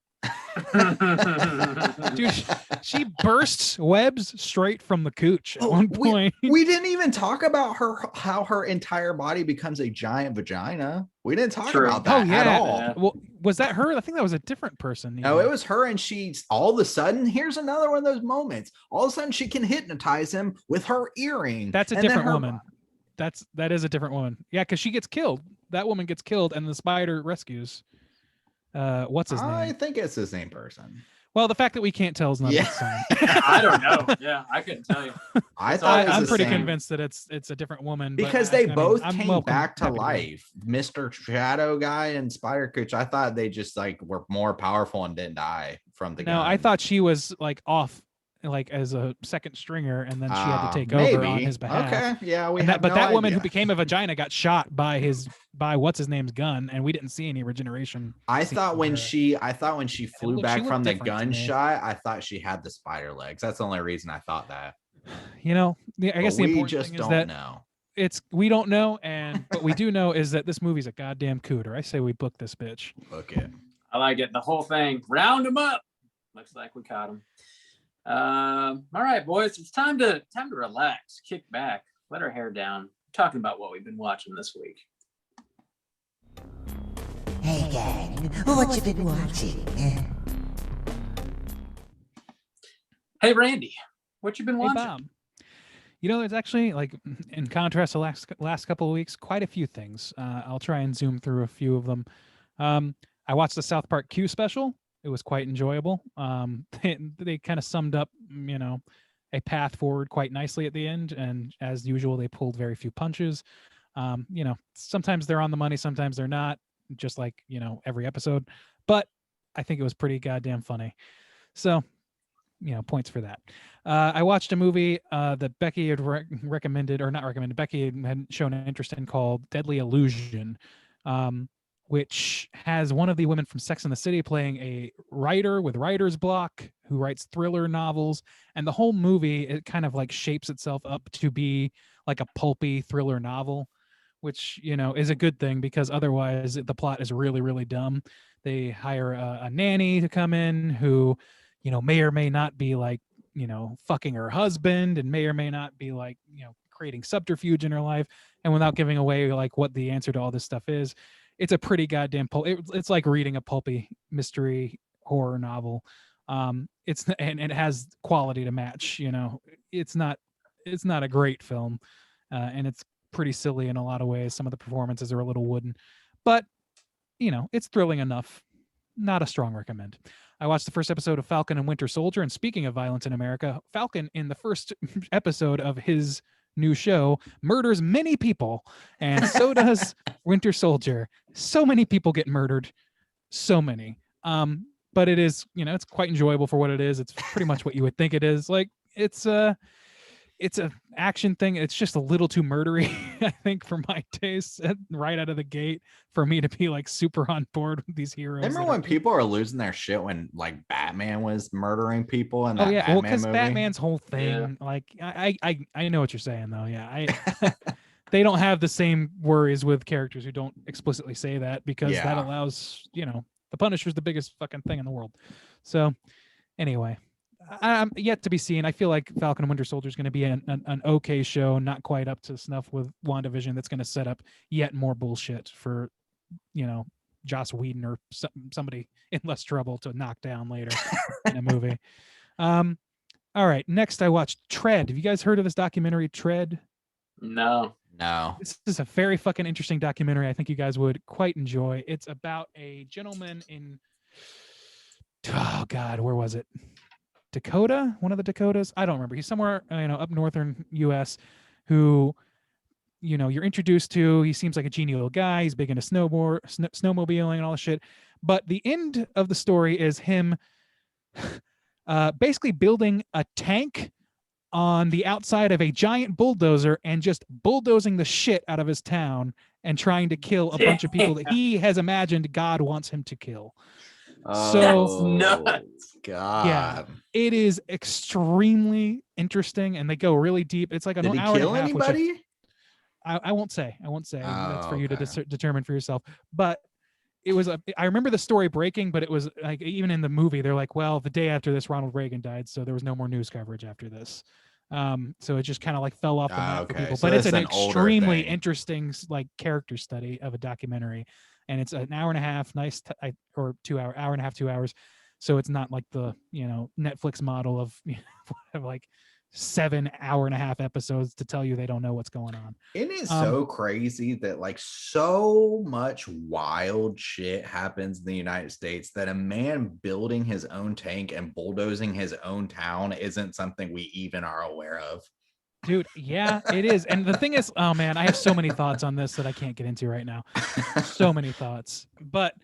Dude, she bursts webs straight from the cooch at Oh, one point. We didn't even talk about how her entire body becomes a giant vagina. We didn't talk True. about that at yeah. all. Yeah. Well, was that her? I think that was a different person. No, even. it was her, and she's all of a sudden. Here's another one of those moments. All of a sudden, she can hypnotize him with her earring. That's a and then different her- woman. That is a different woman. Yeah, because she gets killed. That woman gets killed, and the spider rescues. What's his I name? think it's the same person. Well, the fact that we can't tell is not Yeah. a sign. I don't know. Yeah, I couldn't tell you. I It's thought it was I'm the pretty same. convinced that it's a different woman. but Because I they mean, both I'm came welcome- back to happy believe. life. Mr. Shadow Guy and Spider Cooch. I thought they just like were more powerful and didn't die from the No, I gun. thought she was like off, like as a second stringer, and then she had to take over on his behalf. Okay, yeah, we And have but no that woman who idea. became a vagina got shot by what's his name's gun, and we didn't see any regeneration. I scene thought from when her. she flew look, she back looked from the different to me. gunshot, I thought she had the spider legs. That's the only reason I thought that. I guess But the we important just thing is don't that know. we don't know, and what we do know is that this movie's a goddamn cooter. I say we book this bitch. Book it. I like it. The whole thing. Round them up. Looks like we caught them. All right, boys. It's time to relax, kick back, let our hair down. Talking about what we've been watching this week. Hey gang, what you been watching? Hey, Randy, what you been Hey, watching? Bob. There's actually, like, in contrast to last couple of weeks, quite a few things. I'll try and zoom through a few of them. I watched the South Park Q special. It was quite enjoyable. They kind of summed up, a path forward quite nicely at the end. And as usual, they pulled very few punches. Sometimes they're on the money, sometimes they're not, just like, every episode. But I think it was pretty goddamn funny. So points for that. I watched a movie that Becky had recommended, or not recommended. Becky had shown an interest in, called Deadly Illusion, which has one of the women from Sex and the City playing a writer with writer's block who writes thriller novels. And the whole movie, it kind of like shapes itself up to be like a pulpy thriller novel, which, is a good thing, because otherwise the plot is really, really dumb. They hire a nanny to come in who, may or may not be like, fucking her husband, and may or may not be like, creating subterfuge in her life. And without giving away like what the answer to all this stuff is, it's a pretty goddamn it's like reading a pulpy mystery horror novel. And it has quality to match. It's not a great film, and it's pretty silly in a lot of ways. Some of the performances are a little wooden, but it's thrilling enough. Not a strong recommend. I watched the first episode of Falcon and Winter Soldier, and speaking of violence in America, Falcon in the first episode of his new show murders many people, and so does Winter Soldier. So many people get murdered, so many. But it is, it's quite enjoyable for what it is. It's pretty much what you would think it is. Like, it's a action thing. It's just a little too murdery, I think, for my taste, right out of the gate, for me to be like super on board with these heroes. Remember when people are losing their shit when like Batman was murdering people in that yeah, Batman because movie? Batman's whole thing, like I know what you're saying though. Yeah, they don't have the same worries with characters who don't explicitly say that, because that allows, the Punisher's the biggest fucking thing in the world. So anyway, I'm yet to be seen. I feel like Falcon and Winter Soldier is going to be an okay show, not quite up to snuff with WandaVision. That's going to set up yet more bullshit for, Joss Whedon or somebody in less trouble to knock down later in a movie. All right. Next, I watched Tread. Have you guys heard of this documentary, Tread? No. This is a very fucking interesting documentary. I think you guys would quite enjoy. It's about a gentleman in, oh God, where was it? Dakota, one of the Dakotas. I don't remember. He's somewhere, up northern U.S. who, you're introduced to. He seems like a genial guy. He's big into snowmobiling and all this shit. But the end of the story is him basically building a tank on the outside of a giant bulldozer and just bulldozing the shit out of his town and trying to kill a bunch of people that he has imagined God wants him to kill. So that's nuts. God. Yeah, it is extremely interesting, and they go really deep. It's like an Did he hour kill and a half. anybody? I won't say. That's for you to okay. determine for yourself. But it was I remember the story breaking, but it was like, even in the movie, they're like, well, the day after this, Ronald Reagan died, so there was no more news coverage after this. So it just kind of like fell off the map for people. So but it's it's an an older extremely thing. interesting like character study of a documentary, and it's an hour and a half, or 2 hour, hour and a half, 2 hours. So it's not like the Netflix model of like 7 hour-and-a-half episodes to tell you they don't know what's going on. It is so crazy that like so much wild shit happens in the United States that a man building his own tank and bulldozing his own town isn't something we even are aware of. Dude, yeah, it is. And the thing is, oh man, I have so many thoughts on this that I can't get into right now. So many thoughts. But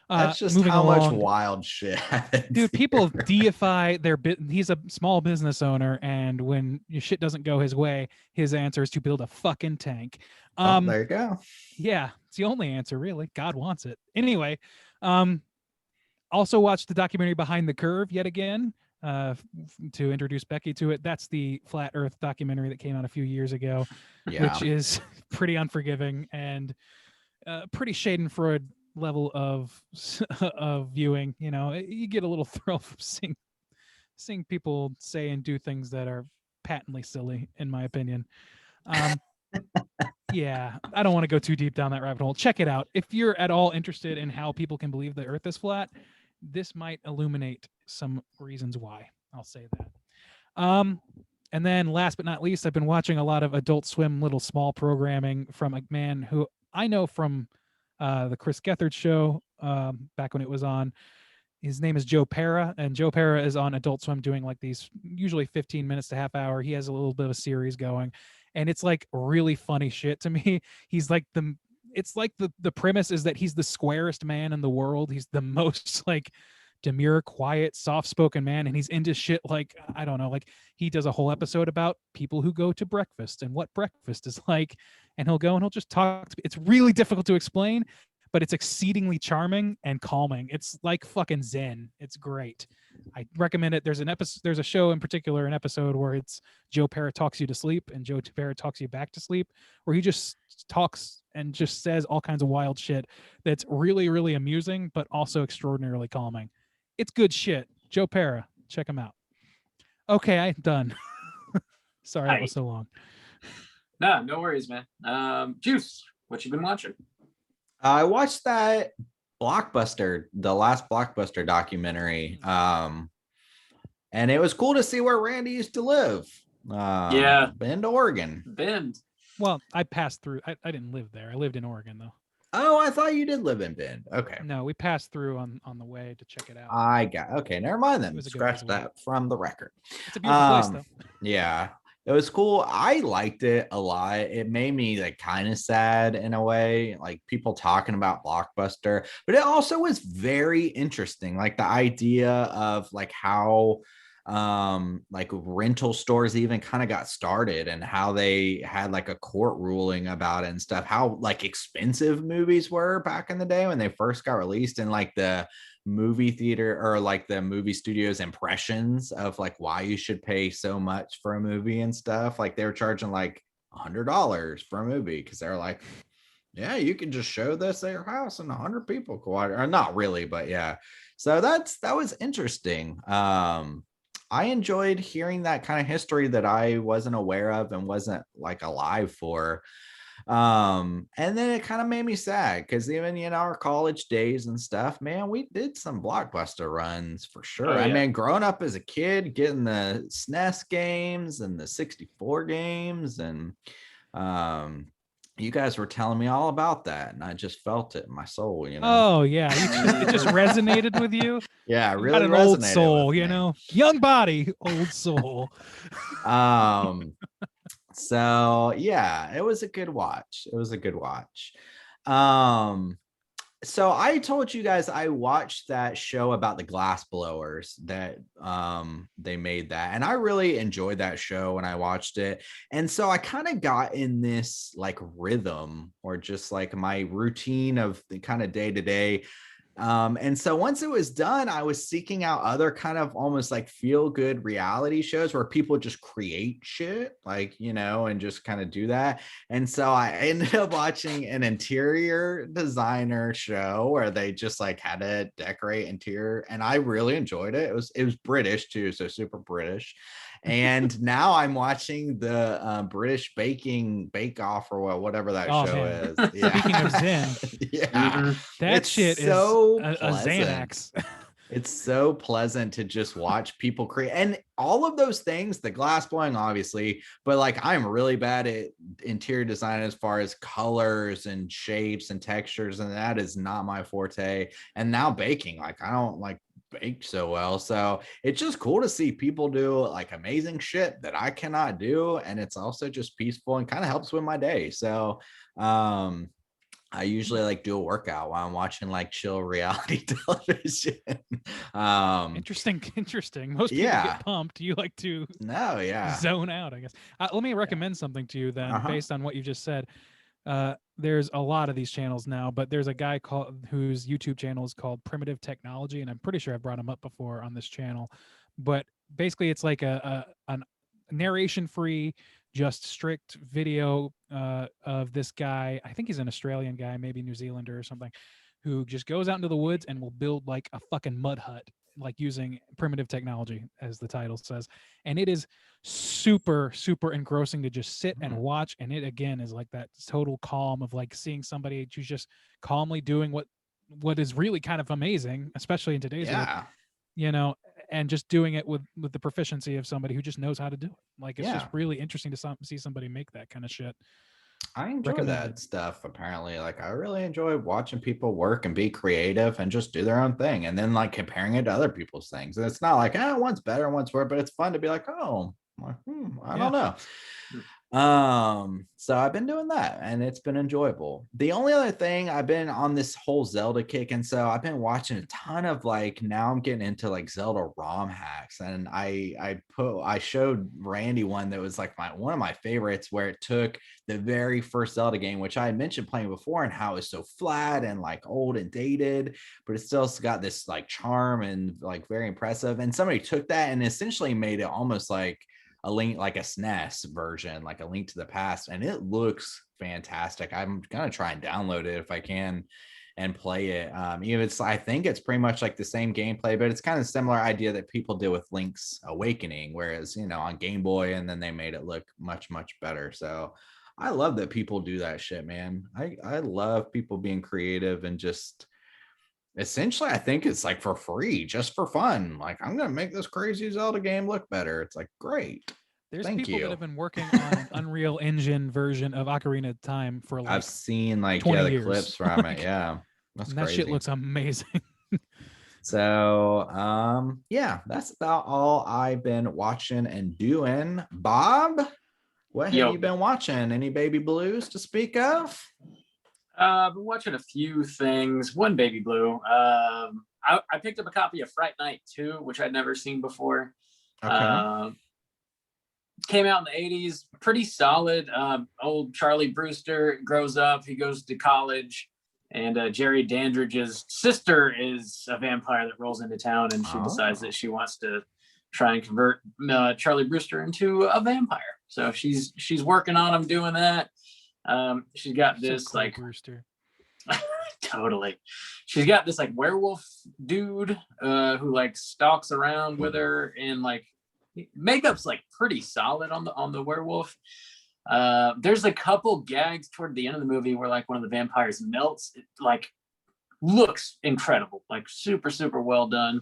that's just moving how along, much wild shit happens. Dude, people deify their he's a small business owner, and when your shit doesn't go his way, his answer is to build a fucking tank. There you go. Yeah, it's the only answer, really. God wants it. Anyway, also watched the documentary Behind the Curve yet again, to introduce Becky to it. That's the Flat Earth documentary that came out a few years ago, which is pretty unforgiving and pretty Schadenfreude level of viewing. You get a little thrill from seeing people say and do things that are patently silly, in my opinion. Yeah, I don't want to go too deep down that rabbit hole. Check it out if you're at all interested in how people can believe the Earth is flat. This might illuminate some reasons why. I'll say that. And then last but not least, I've been watching a lot of Adult Swim little small programming from a man who I know from the Chris Gethard show, back when it was on. His name is Joe Pera, and Joe Pera is on Adult Swim doing like these usually 15 minutes to half hour. He has a little bit of a series going, and it's like really funny shit to me. He's like the premise is that he's the squarest man in the world. He's the most like demure, quiet, soft-spoken man, and he's into shit like, I don't know, like he does a whole episode about people who go to breakfast and what breakfast is like, and he'll go and he'll just talk to, it's really difficult to explain, but it's exceedingly charming and calming. It's like fucking zen. It's great. I recommend it. There's a show in particular, an episode where it's Joe Pera talks you to sleep and Joe Pera talks you back to sleep, where he just talks and just says all kinds of wild shit that's really, really amusing, but also extraordinarily calming. It's good shit. Joe Pera, check him out. Okay, I'm done. Sorry, that was so long. Nah, no worries, man. Juice, what you been watching? I watched that Blockbuster, the last Blockbuster documentary. And it was cool to see where Randy used to live. Bend, Oregon. Bend. Well, I passed through. I didn't live there. I lived in Oregon, though. Oh, I thought you did live in Bend. Okay. No, we passed through on the way to check it out. Okay, never mind then. was a good Scratch ways that from the record. It's a beautiful place, though. Yeah, it was cool. I liked it a lot. It made me like kind of sad in a way, like people talking about Blockbuster, but it also was very interesting. Like the idea of like how like rental stores even kind of got started and how they had like a court ruling about it and stuff, how like expensive movies were back in the day when they first got released, and like the movie theater or like the movie studios impressions of like why you should pay so much for a movie and stuff. Like they were charging like $100 for a movie because they're like, yeah, you can just show this at your house and 100 people go out, or not really, but yeah. So that was interesting. I enjoyed hearing that kind of history that I wasn't aware of and wasn't like alive for. And then it kind of made me sad because even our college days and stuff, man, we did some Blockbuster runs for sure. Oh, yeah. I mean, growing up as a kid, getting the SNES games and the 64 games, and you guys were telling me all about that, and I just felt it in my soul, Oh yeah, it just resonated with you. Yeah, You really got an old resonated soul, with me. young body, old soul. So yeah, it was a good watch. So I told you guys I watched that show about the glass blowers that they made that, and I really enjoyed that show when I watched it. And so I kind of got in this like rhythm, or just like my routine of the kind of day to day. And so once it was done, I was seeking out other kind of almost like feel good reality shows where people just create shit, like, and just kind of do that. And so I ended up watching an interior designer show where they just like had to decorate interior, and I really enjoyed it. It was British too, so super British. And now I'm watching the British Bake Off, or whatever that show man. is. Yeah. Speaking of Zen, Yeah. that It's shit so is a Xanax. It's so pleasant to just watch people create, and all of those things, the glass blowing, obviously, but like I'm really bad at interior design as far as colors and shapes and textures, and that is not my forte. And now baking, like I don't like bake so well, so it's just cool to see people do like amazing shit that I cannot do, and it's also just peaceful and kind of helps with my day. So I usually like do a workout while I'm watching like chill reality television. Interesting. Most people get pumped. You like to zone out, I guess. Let me recommend something to you then, based on what you just said. There's a lot of these channels now, but there's a guy whose YouTube channel is called Primitive Technology, and I'm pretty sure I've brought him up before on this channel. But basically, it's like a narration-free, just strict video of this guy. I think he's an Australian guy, maybe New Zealander or something, who just goes out into the woods and will build like a fucking mud hut, like using primitive technology, as the title says. And it is super, super engrossing to just sit and watch. And it, again, is like that total calm of like seeing somebody who's just calmly doing what is really kind of amazing, especially in today's world, and just doing it with the proficiency of somebody who just knows how to do it. Like, it's just really interesting to see somebody make that kind of shit. I enjoy that stuff. Apparently, like I really enjoy watching people work and be creative and just do their own thing, and then like comparing it to other people's things. And it's not like one's better, one's worse, but it's fun to be like, I don't know. So I've been doing that and it's been enjoyable. The only other thing, I've been on this whole Zelda kick, and so I've been watching a ton of like, now I'm getting into like Zelda ROM hacks, and I showed Randy one that was like one of my favorites, where it took the very first Zelda game, which I had mentioned playing before, and how it's so flat and like old and dated, but it still got this like charm and like very impressive. And somebody took that and essentially made it almost like a link, like a SNES version, like a Link to the Past, and it looks fantastic. I'm gonna try and download it if I can and play it. I think it's pretty much like the same gameplay, but it's kind of similar idea that people did with Link's Awakening, whereas on Game Boy, and then they made it look much better. So I love that people do that shit, man. I love people being creative and just essentially, I think it's like for free, just for fun. Like, I'm gonna make this crazy Zelda game look better. It's like, great. There's Thank people you. that have been working on an Unreal Engine version of Ocarina of Time for like I've seen like 20 the years. clips from Like, it. Yeah, that's that crazy. shit looks amazing. So yeah, that's about all I've been watching and doing. Bob, what have you been watching? Any Baby Blues to speak of? I've been watching a few things. One, Baby Blue. I picked up a copy of Fright Night 2, which I'd never seen before. Okay. Came out in the 80s, pretty solid. Old Charlie Brewster grows up, he goes to college, and Jerry Dandridge's sister is a vampire that rolls into town, and she decides that she wants to try and convert Charlie Brewster into a vampire. So she's working on him doing that. She's got this So like Brewster. Totally. She's got this like werewolf dude who like stalks around with her, and like makeup's like pretty solid on the werewolf. There's a couple gags toward the end of the movie where like one of the vampires melts. It like looks incredible, like super well done.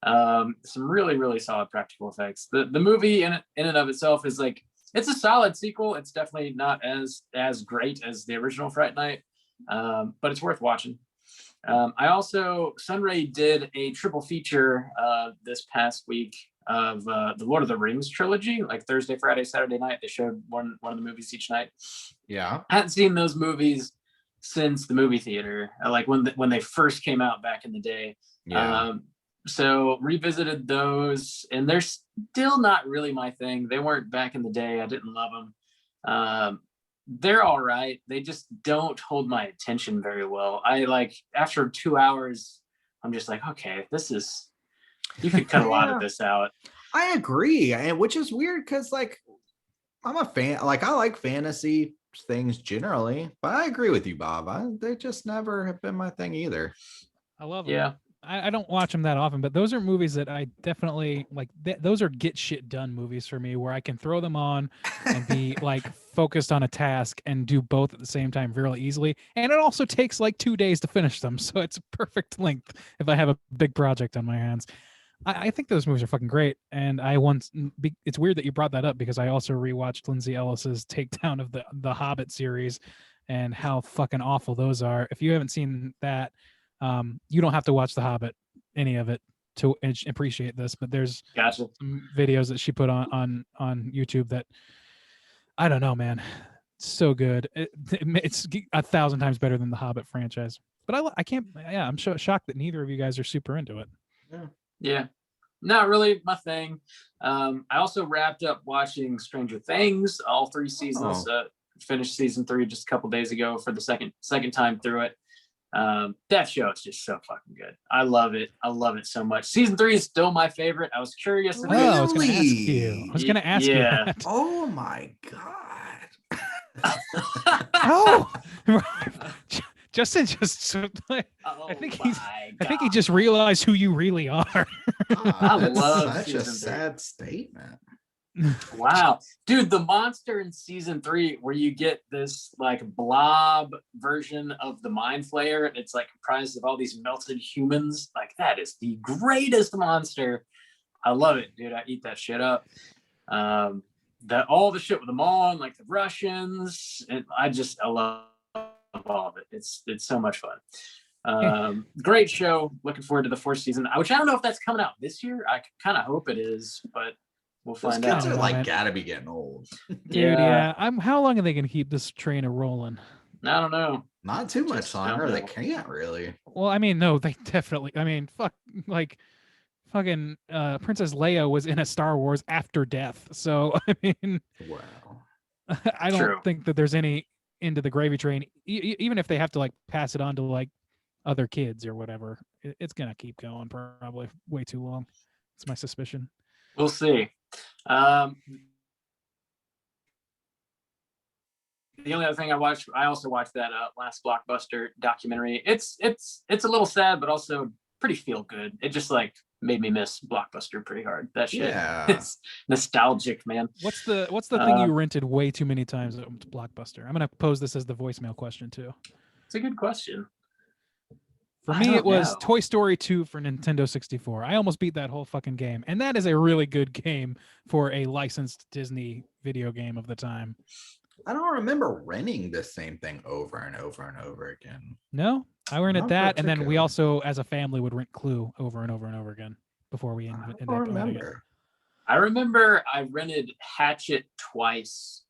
Some really solid practical effects. The movie in and of itself is like, it's a solid sequel. It's definitely not as great as the original Fright Night, but it's worth watching. Sunray did a triple feature this past week of the Lord of the Rings trilogy, like Thursday, Friday, Saturday night. They showed one of the movies each night. Yeah, I hadn't seen those movies since the movie theater, like when they first came out back in the day. Yeah. So revisited those, and they're still not really my thing. They weren't back in the day. I didn't love them. They're all right. They just don't hold my attention very well. I like, after 2 hours, I'm just like, okay, you could cut a lot of this out. I agree, and which is weird because like I'm a fan. Like, I like fantasy things generally, but I agree with you, Bob. They just never have been my thing either. I love them. Yeah. I don't watch them that often, but those are movies that I definitely like. Those are get shit done movies for me, where I can throw them on and be like focused on a task and do both at the same time really easily. And it also takes like 2 days to finish them, so it's perfect length if I have a big project on my hands. I think those movies are fucking great, and it's weird that you brought that up because I also rewatched Lindsay Ellis's takedown of the Hobbit series and how fucking awful those are. If you haven't seen that, you don't have to watch The Hobbit, any of it, to appreciate this. But there's some videos that she put on YouTube that, I don't know, man, it's so good. It's 1,000 times better than the Hobbit franchise. But I can't. Yeah, I'm shocked that neither of you guys are super into it. Yeah, not really my thing. I also wrapped up watching Stranger Things, all 3 seasons. Finished season 3 just a couple days ago for the second time through it. That show is just so fucking good. I love it so much. Season 3 is still my favorite. I was curious. Really? I was gonna ask you that. Oh my god. Oh, Justin I think he just realized who you really are. I love such a season 3. sad statement. Wow, dude, the monster in season 3 where you get this like blob version of the Mind Flayer, and it's like comprised of all these melted humans, like that is the greatest monster. I love it, dude. I eat that shit up. All the shit with them on, like the Russians, and I love all of it. It's so much fun. Great show. Looking forward to the 4th season, which I don't know if that's coming out this year. I kind of hope it is, but We'll Those find kids out. are know, like man. gotta be getting old. Dude, yeah. How long are they gonna keep this train a rolling? I don't know. Not too much Just don't longer. They know. can't really. Well, I mean, no, they definitely. I mean, like, fucking Princess Leia was in a Star Wars after death. So I mean, Wow. I don't True. think that there's any end to the gravy train. Even if they have to like pass it on to like other kids or whatever, it's gonna keep going probably way too long. It's my suspicion. We'll see. The only other thing I also watched that last Blockbuster documentary. It's a little sad, but also pretty feel good. It just like made me miss Blockbuster pretty hard. That shit. Yeah. It's nostalgic, man. What's the thing you rented way too many times at Blockbuster? I'm gonna pose this as the voicemail question too. It's a good question. For I me, don't it was know. Toy Story 2 for Nintendo 64. I almost beat that whole fucking game, and that is a really good game for a licensed Disney video game of the time. I don't remember renting the same thing over and over and over again. No, I rented Not that, and then we particularly. also, as a family, would rent Clue over and over and over again before we I ended don't up owning it. remember. I remember I rented Hatchet twice.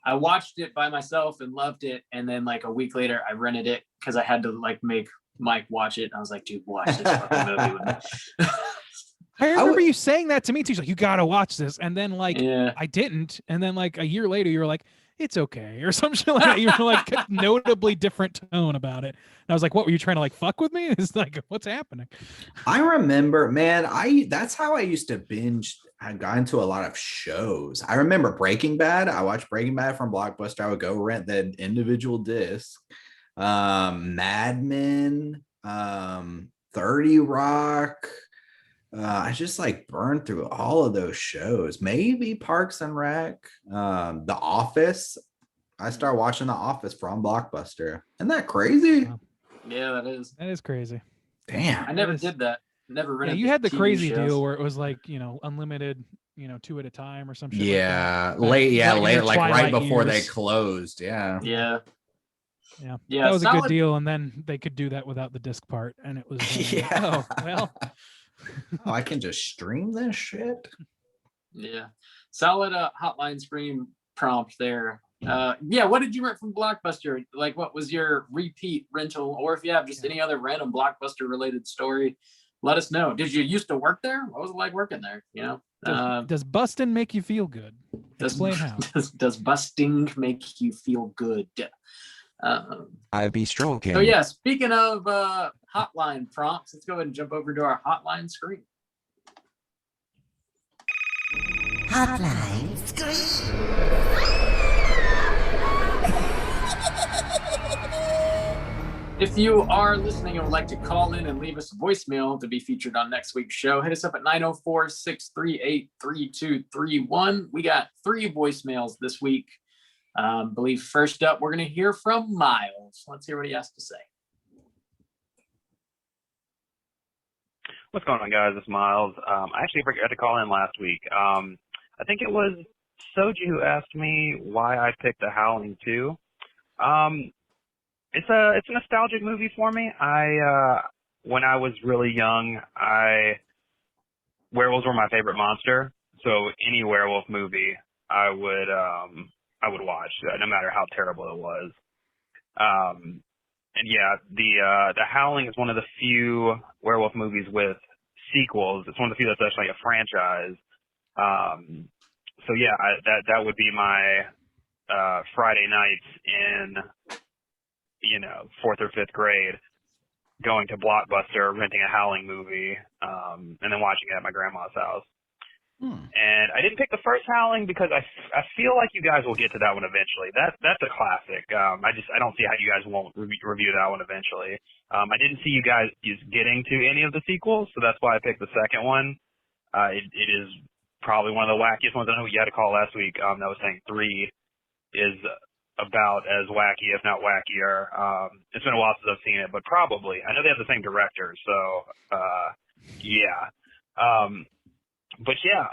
I watched it by myself and loved it, and then like a week later, I rented it because I had to like make Mike watch it. And I was like, dude, watch this fucking movie with me. I remember you saying that to me too. He's like, you gotta watch this, and then like Yeah. I didn't, and then like a year later, you were like, it's okay, or some shit like that. You were like a notably different tone about it. And I was like, what were you trying to like fuck with me? It's like, what's happening? I remember, man, that's how I used to binge. I got into a lot of shows. I remember Breaking Bad. I watched Breaking Bad from Blockbuster. I would go rent the individual disc. Mad Men, 30 Rock. I just like burned through all of those shows. Maybe Parks and Rec, The Office. I started watching The Office from Blockbuster. Isn't that crazy? Wow. Yeah, that is. That is crazy. Damn. I never is- did that. Never Yeah, rented. you had the TV crazy shows. deal where it was like, unlimited, 2 at a time or some shit. Yeah, like that. late. Yeah, Like in late. your Like right twilight before they years. closed. Yeah. Yeah. Yeah, Yeah, that was a solid- good deal, and then they could do that without the disc part, and it was like, oh well. Oh, I can just stream this shit. Yeah. Solid hotline screen prompt there. Yeah, what did you rent from Blockbuster? Like, what was your repeat rental, or if you have just any other random Blockbuster related story, let us know. Did you used to work there? What was it like working there? Does busting make you feel good? Explain how. Does busting make you feel good? I be stroking. So yeah, speaking of hotline prompts, let's go ahead and jump over to our hotline screen. Hotline screen. If you are listening and would like to call in and leave us a voicemail to be featured on next week's show, hit us up at 904-638-3231. We got 3 voicemails this week. Believe first up, we're going to hear from Miles. Let's hear what he has to say. What's going on, guys? It's Miles. I actually forgot to call in last week. I think it was Soji who asked me why I picked The Howling 2. It's a nostalgic movie for me. When I was really young, werewolves were my favorite monster. So any werewolf movie, I would watch, no matter how terrible it was. And yeah, The Howling is one of the few werewolf movies with sequels. It's one of the few that's actually a franchise. So yeah, that would be my Friday nights in 4th or 5th grade, going to Blockbuster, renting a Howling movie, and then watching it at my grandma's house. And I didn't pick the first Howling because I feel like you guys will get to that one eventually. That's a classic. I don't see how you guys won't review that one eventually. I didn't see you guys getting to any of the sequels, so that's why I picked the second one. It is probably one of the wackiest ones. I know you had a call last week that was saying 3 is about as wacky, if not wackier. It's been a while since I've seen it, but probably. I know they have the same director, so yeah. But yeah,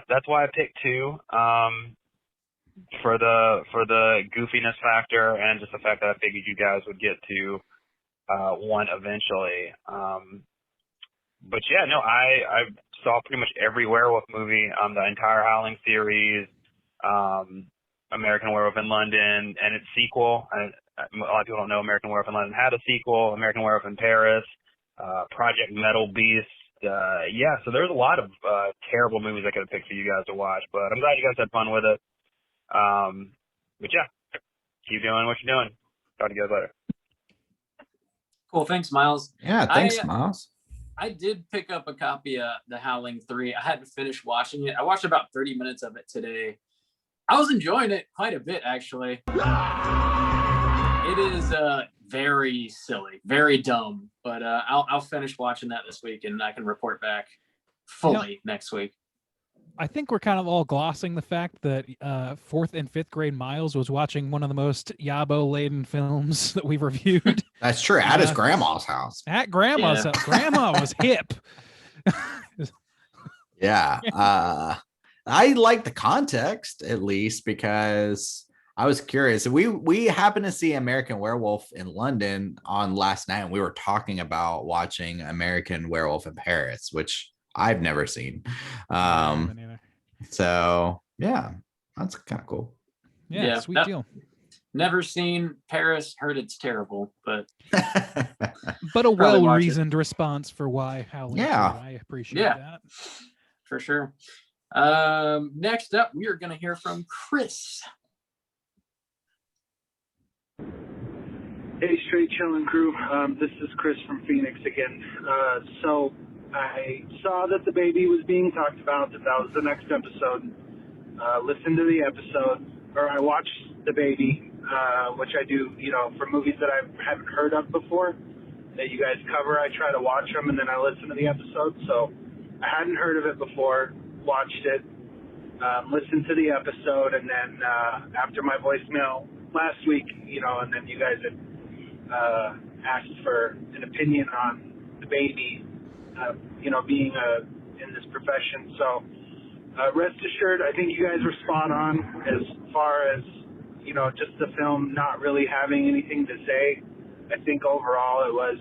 that's why I picked 2, for the goofiness factor and just the fact that I figured you guys would get to 1 eventually. But yeah, no, I saw pretty much every werewolf movie, the entire Howling series, American Werewolf in London, and its sequel. A lot of people don't know American Werewolf in London had a sequel, American Werewolf in Paris, Project Metal Beast. Yeah, so there's a lot of terrible movies I could have picked for you guys to watch, but I'm glad you guys had fun with it. But yeah, keep doing what you're doing. Talk to you guys later. Cool. Thanks, Miles. Yeah, thanks, Miles. I did pick up a copy of The Howling 3. I hadn't finished watching it. I watched about 30 minutes of it today. I was enjoying it quite a bit, actually. It is very silly, very dumb, but I'll finish watching that this week, and I can report back fully next week. I think we're kind of all glossing the fact that 4th and 5th grade Miles was watching one of the most Yabo-laden films that we've reviewed. That's true. At his grandma's house. At grandma's house. Grandma was hip. Yeah. I like the context, at least, because I was curious. We happened to see American Werewolf in London on last night, and we were talking about watching American Werewolf in Paris, which I've never seen. So yeah, that's kind of cool. Yeah, sweet deal. Never seen Paris, heard it's terrible, but but a well-reasoned response for why Howling. Yeah, I appreciate that for sure. Next up, we are going to hear from Chris. Hey, Straight Chillin' crew. This is Chris from Phoenix again. So I saw that the baby was being talked about, that was the next episode. Listened to the episode, or I watched the baby, which I do, for movies that I haven't heard of before that you guys cover. I try to watch them and then I listen to the episode. So I hadn't heard of it before, watched it, listened to the episode, and then after my voicemail last week, and then you guys had asked for an opinion on the baby, being in this profession. So rest assured, I think you guys were spot on as far as, just the film not really having anything to say. I think overall it was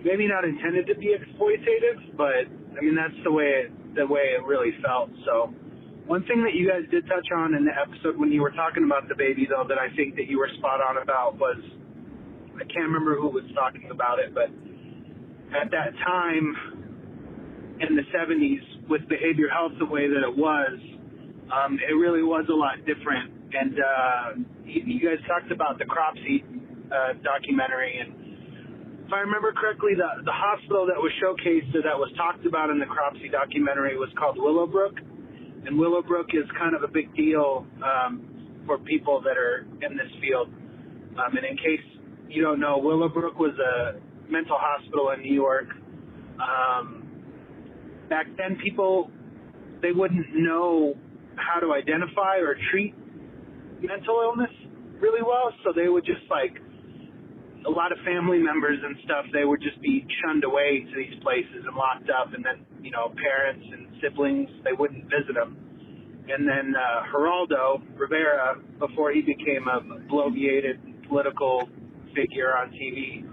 maybe not intended to be exploitative, but I mean, that's the way it really felt. So one thing that you guys did touch on in the episode when you were talking about the baby, though, that I think that you were spot on about was, I can't remember who was talking about it, but at that time in the 70s with behavioral health the way that it was, it really was a lot different. And you guys talked about the Cropsey documentary, and if I remember correctly, the hospital that was showcased, that was talked about in the Cropsey documentary, was called Willowbrook. And Willowbrook is kind of a big deal for people that are in this field. And in case you don't know, Willowbrook was a mental hospital in New York. Back then, people, they wouldn't know how to identify or treat mental illness really well, so they would just, like, a lot of family members and stuff, they would just be shunned away to these places and locked up, and then, parents and siblings, they wouldn't visit them. And then Geraldo Rivera, before he became a bloviated political figure on TV,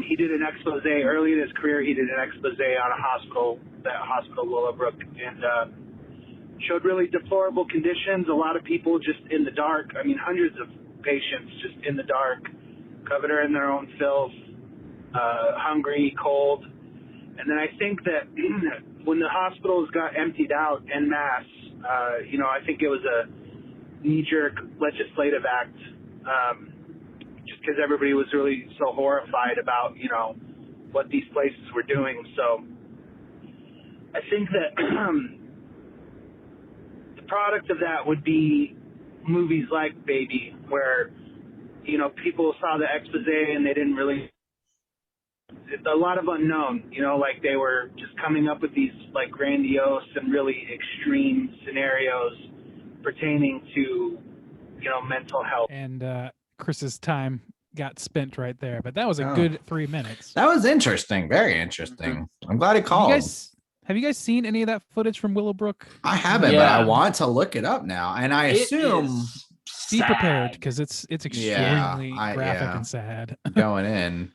he did an expose early in his career. He did an expose on a hospital, that hospital Willowbrook, and showed really deplorable conditions. A lot of people just in the dark. I mean, hundreds of patients just in the dark, covered in their own filth, hungry, cold. And then I think that when the hospitals got emptied out en masse, I think it was a knee-jerk legislative act, just because everybody was really so horrified about, what these places were doing. So I think that the product of that would be movies like Baby, where, people saw the expose and they didn't really, a lot of unknown, like they were just coming up with these like grandiose and really extreme scenarios pertaining to, mental health. And Chris's time got spent right there, but that was a good 3 minutes. That was interesting. Very interesting. I'm glad he called. Have you guys seen any of that footage from Willowbrook? I haven't, but I want to look it up now. And I assume be prepared, because it's extremely graphic and sad. Going in.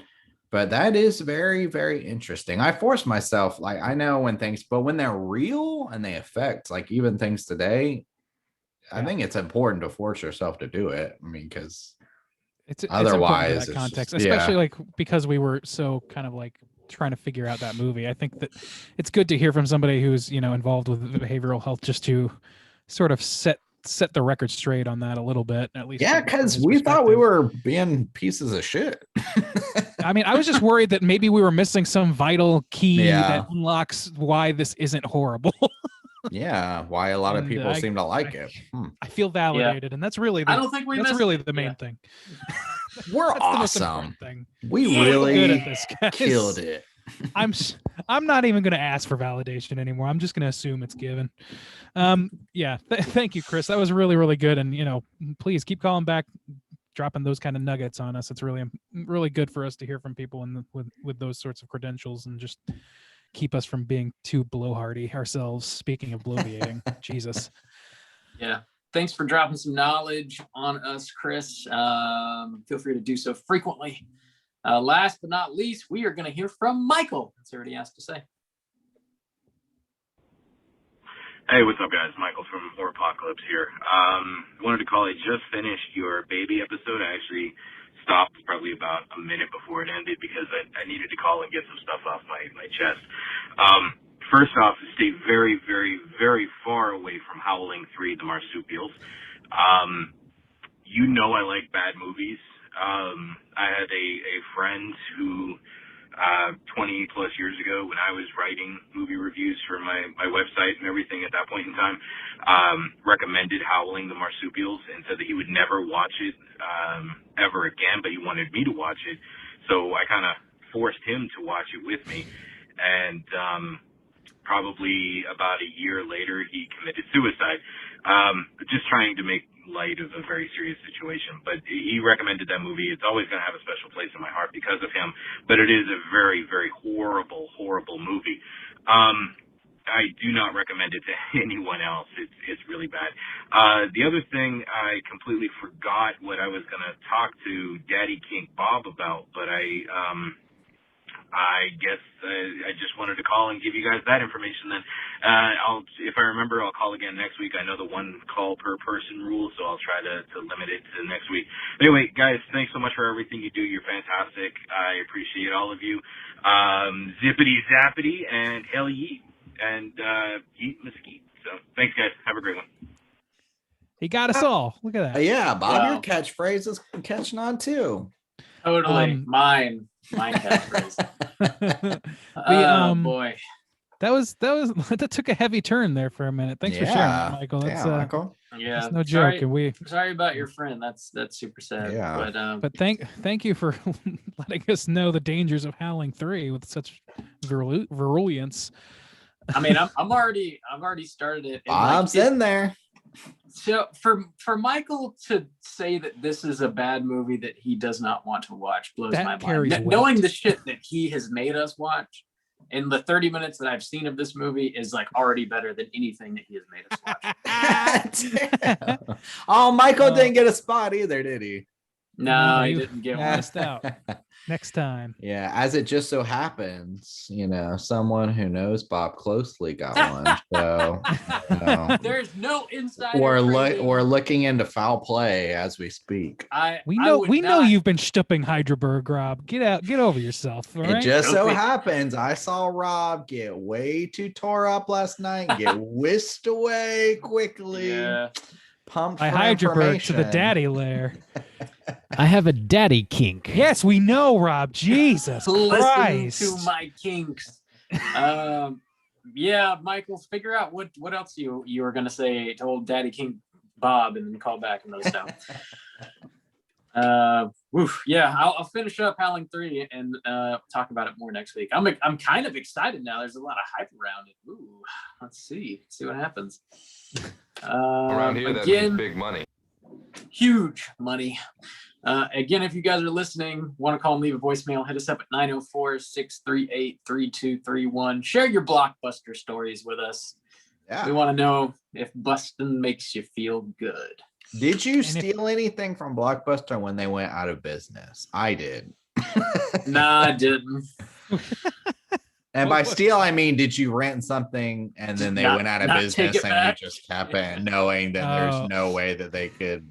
But that is very, very interesting. I force myself, like I know when things, but when they're real and they affect like even things today, I think it's important to force yourself to do it. I mean, because it's important otherwise for that it's context, just, especially like because we were so kind of like trying to figure out that movie. I think that it's good to hear from somebody who's, you know, involved with behavioral health, just to sort of set the record straight on that a little bit, at least. Yeah, from because his we thought we perspective. were being pieces of shit. I mean, I was just worried that maybe we were missing some vital key Yeah. that unlocks why this isn't horrible. Yeah, why a lot of And people seem to like it. I feel validated, and that's really I don't think we that's missed really it. the main thing. We're That's the most awesome. important thing. We Yeah, really good at this, guys. killed it. I'm not even going to ask for validation anymore. I'm just going to assume it's given. Yeah. Thank you, Chris. That was really, really good. And, you know, please keep calling back, dropping those kind of nuggets on us. It's really, really good for us to hear from people with those sorts of credentials, and just keep us from being too blowhardy ourselves. Speaking of bloviating, Jesus. Yeah. Thanks for dropping some knowledge on us, Chris. Feel free to do so frequently. Last but not least, we are going to hear from Michael. That's what he has to say. Hey, what's up, guys? Michael from Horrorpocalypse here. Wanted to call. I just finished your baby episode. I actually stopped probably about a minute before it ended because I needed to call and get some stuff off my chest. First off, stay very, very, very far away from Howling 3, The Marsupials. You know I like bad movies. I had a friend who 20 plus years ago, when I was writing movie reviews for my website and everything at that point in time, recommended Howling the Marsupials and said that he would never watch it ever again, but he wanted me to watch it. So I kind of forced him to watch it with me. And probably about a year later, he committed suicide. Just trying to make light of a very serious situation, but he recommended that movie. It's always going to have a special place in my heart because of him, but it is a very, very horrible movie. I do not recommend it to anyone else. It's really bad. The other thing, I completely forgot what I was going to talk to Daddy King Bob about, but I guess I just wanted to call and give you guys that information. Then, if I remember, I'll call again next week. I know the one call per person rule, so I'll try to limit it to next week. Anyway, guys, thanks so much for everything you do. You're fantastic. I appreciate all of you. Zippity zappity and hell yeet and yeet mesquite. So thanks, guys. Have a great one. He got us all. Look at that. Yeah, Bob, Wow. your catchphrase is catching on too. Totally. Mine catchphrase. Boy. That took a heavy turn there for a minute. Thanks for sharing that, Michael. That's Michael. Yeah, that's no joke. Sorry, And we sorry about your friend. That's super sad. Yeah. But thank you for letting us know the dangers of Howling 3 with such virulence. I mean, I've already started it. and, Bob's in there. So for Michael to say that this is a bad movie that he does not want to watch blows That my carries mind. weight. Knowing the shit that he has made us watch in the 30 minutes that I've seen of this movie is like already better than anything that he has made us watch. Oh, Michael didn't get a spot either, did he? No, he you didn't get one. missed out. Next time. Yeah, as it just so happens, someone who knows Bob closely got one. So There's no insider. we're looking into foul play as we speak. We know you've been stupping Hydraberg, Rob. Get over yourself. All It right? just so happens I saw Rob get way too tore up last night, get whisked away quickly. Yeah. Pumped by for Hydraberg to the information. daddy lair. I have a daddy kink. Yes, we know, Rob. Jesus Christ. Listen to my kinks. Yeah, Michael, figure out what else you were gonna say to old Daddy King Bob, and then call back and let us know. Yeah, I'll finish up Howling 3 and talk about it more next week. I'm kind of excited now. There's a lot of hype around it. Ooh, let's see what happens. Around here, that means big money. Huge money. Again, if you guys are listening, want to call and leave a voicemail, hit us up at 904-638-3231. Share your blockbuster stories with us. Yeah. We want to know if busting makes you feel good. Did you steal anything from Blockbuster when they went out of business? I did. Nah, I didn't. And by steal, I mean, did you rent something and then they went out of business and you just kept it, knowing that there's no way that they could?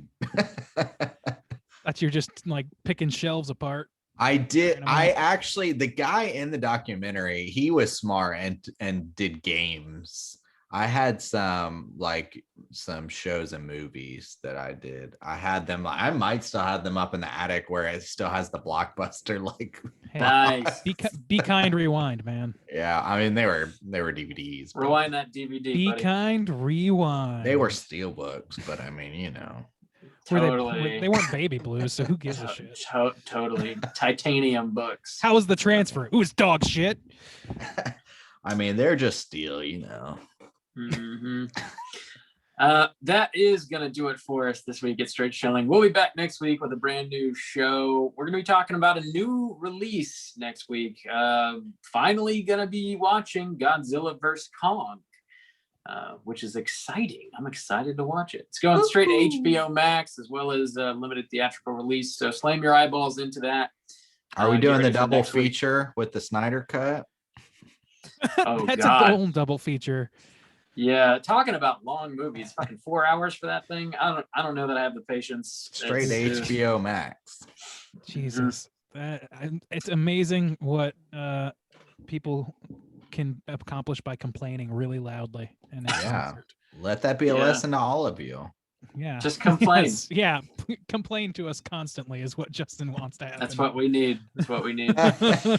That's you're just like picking shelves apart. I did. I actually, the guy in the documentary, he was smart and did games. I had some shows and movies that I did. I had them. I might still have them up in the attic where it still has the Blockbuster Nice. Be kind, rewind, man. Yeah, I mean they were DVDs. Rewind that DVD. Be buddy. kind, rewind. They were steel books, but I mean, you know. Totally. They weren't baby blues, so who gives a shit? Totally. Titanium books. How was the transfer? It was dog shit. I mean, they're just steel, you know. Mm-hmm. That is gonna do it for us this week at Straight Chilling. We'll be back next week with a brand new show. We're gonna be talking about a new release next week. Finally gonna be watching Godzilla vs. Kong, which is exciting. I'm excited to watch it. It's going straight to HBO Max as well as limited theatrical release. So slam your eyeballs into that. Are we doing the double feature with the Snyder cut? Oh, that's God. a golden double feature. Yeah, talking about long movies, fucking 4 hours for that thing. I don't know that I have the patience. Straight to HBO Max. Jesus, it's amazing what people can accomplish by complaining really loudly. And let that be a lesson to all of you. Yeah, just complain. Yes. Yeah, complain to us constantly is what Justin wants to happen. That's what we need.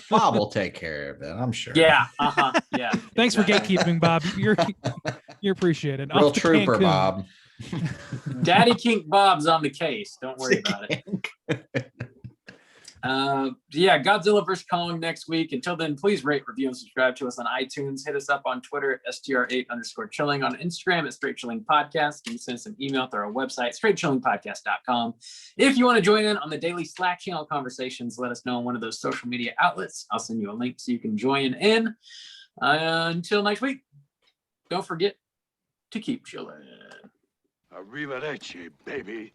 Bob will take care of it, I'm sure. Yeah. Yeah. Thanks for gatekeeping, Bob. You're appreciated. Real trooper, Bob. Daddy Kink Bob's on the case. Don't worry about it. Godzilla vs. Kong next week. Until then, please rate, review, and subscribe to us on iTunes. Hit us up on Twitter at STR8_chilling, on Instagram at Straight Chilling Podcast. You can send us an email through our website, straightchillingpodcast.com. If you want to join in on the daily Slack channel conversations, let us know on one of those social media outlets. I'll send you a link so you can join in. Until next week, don't forget to keep chilling. Arrivederci, baby.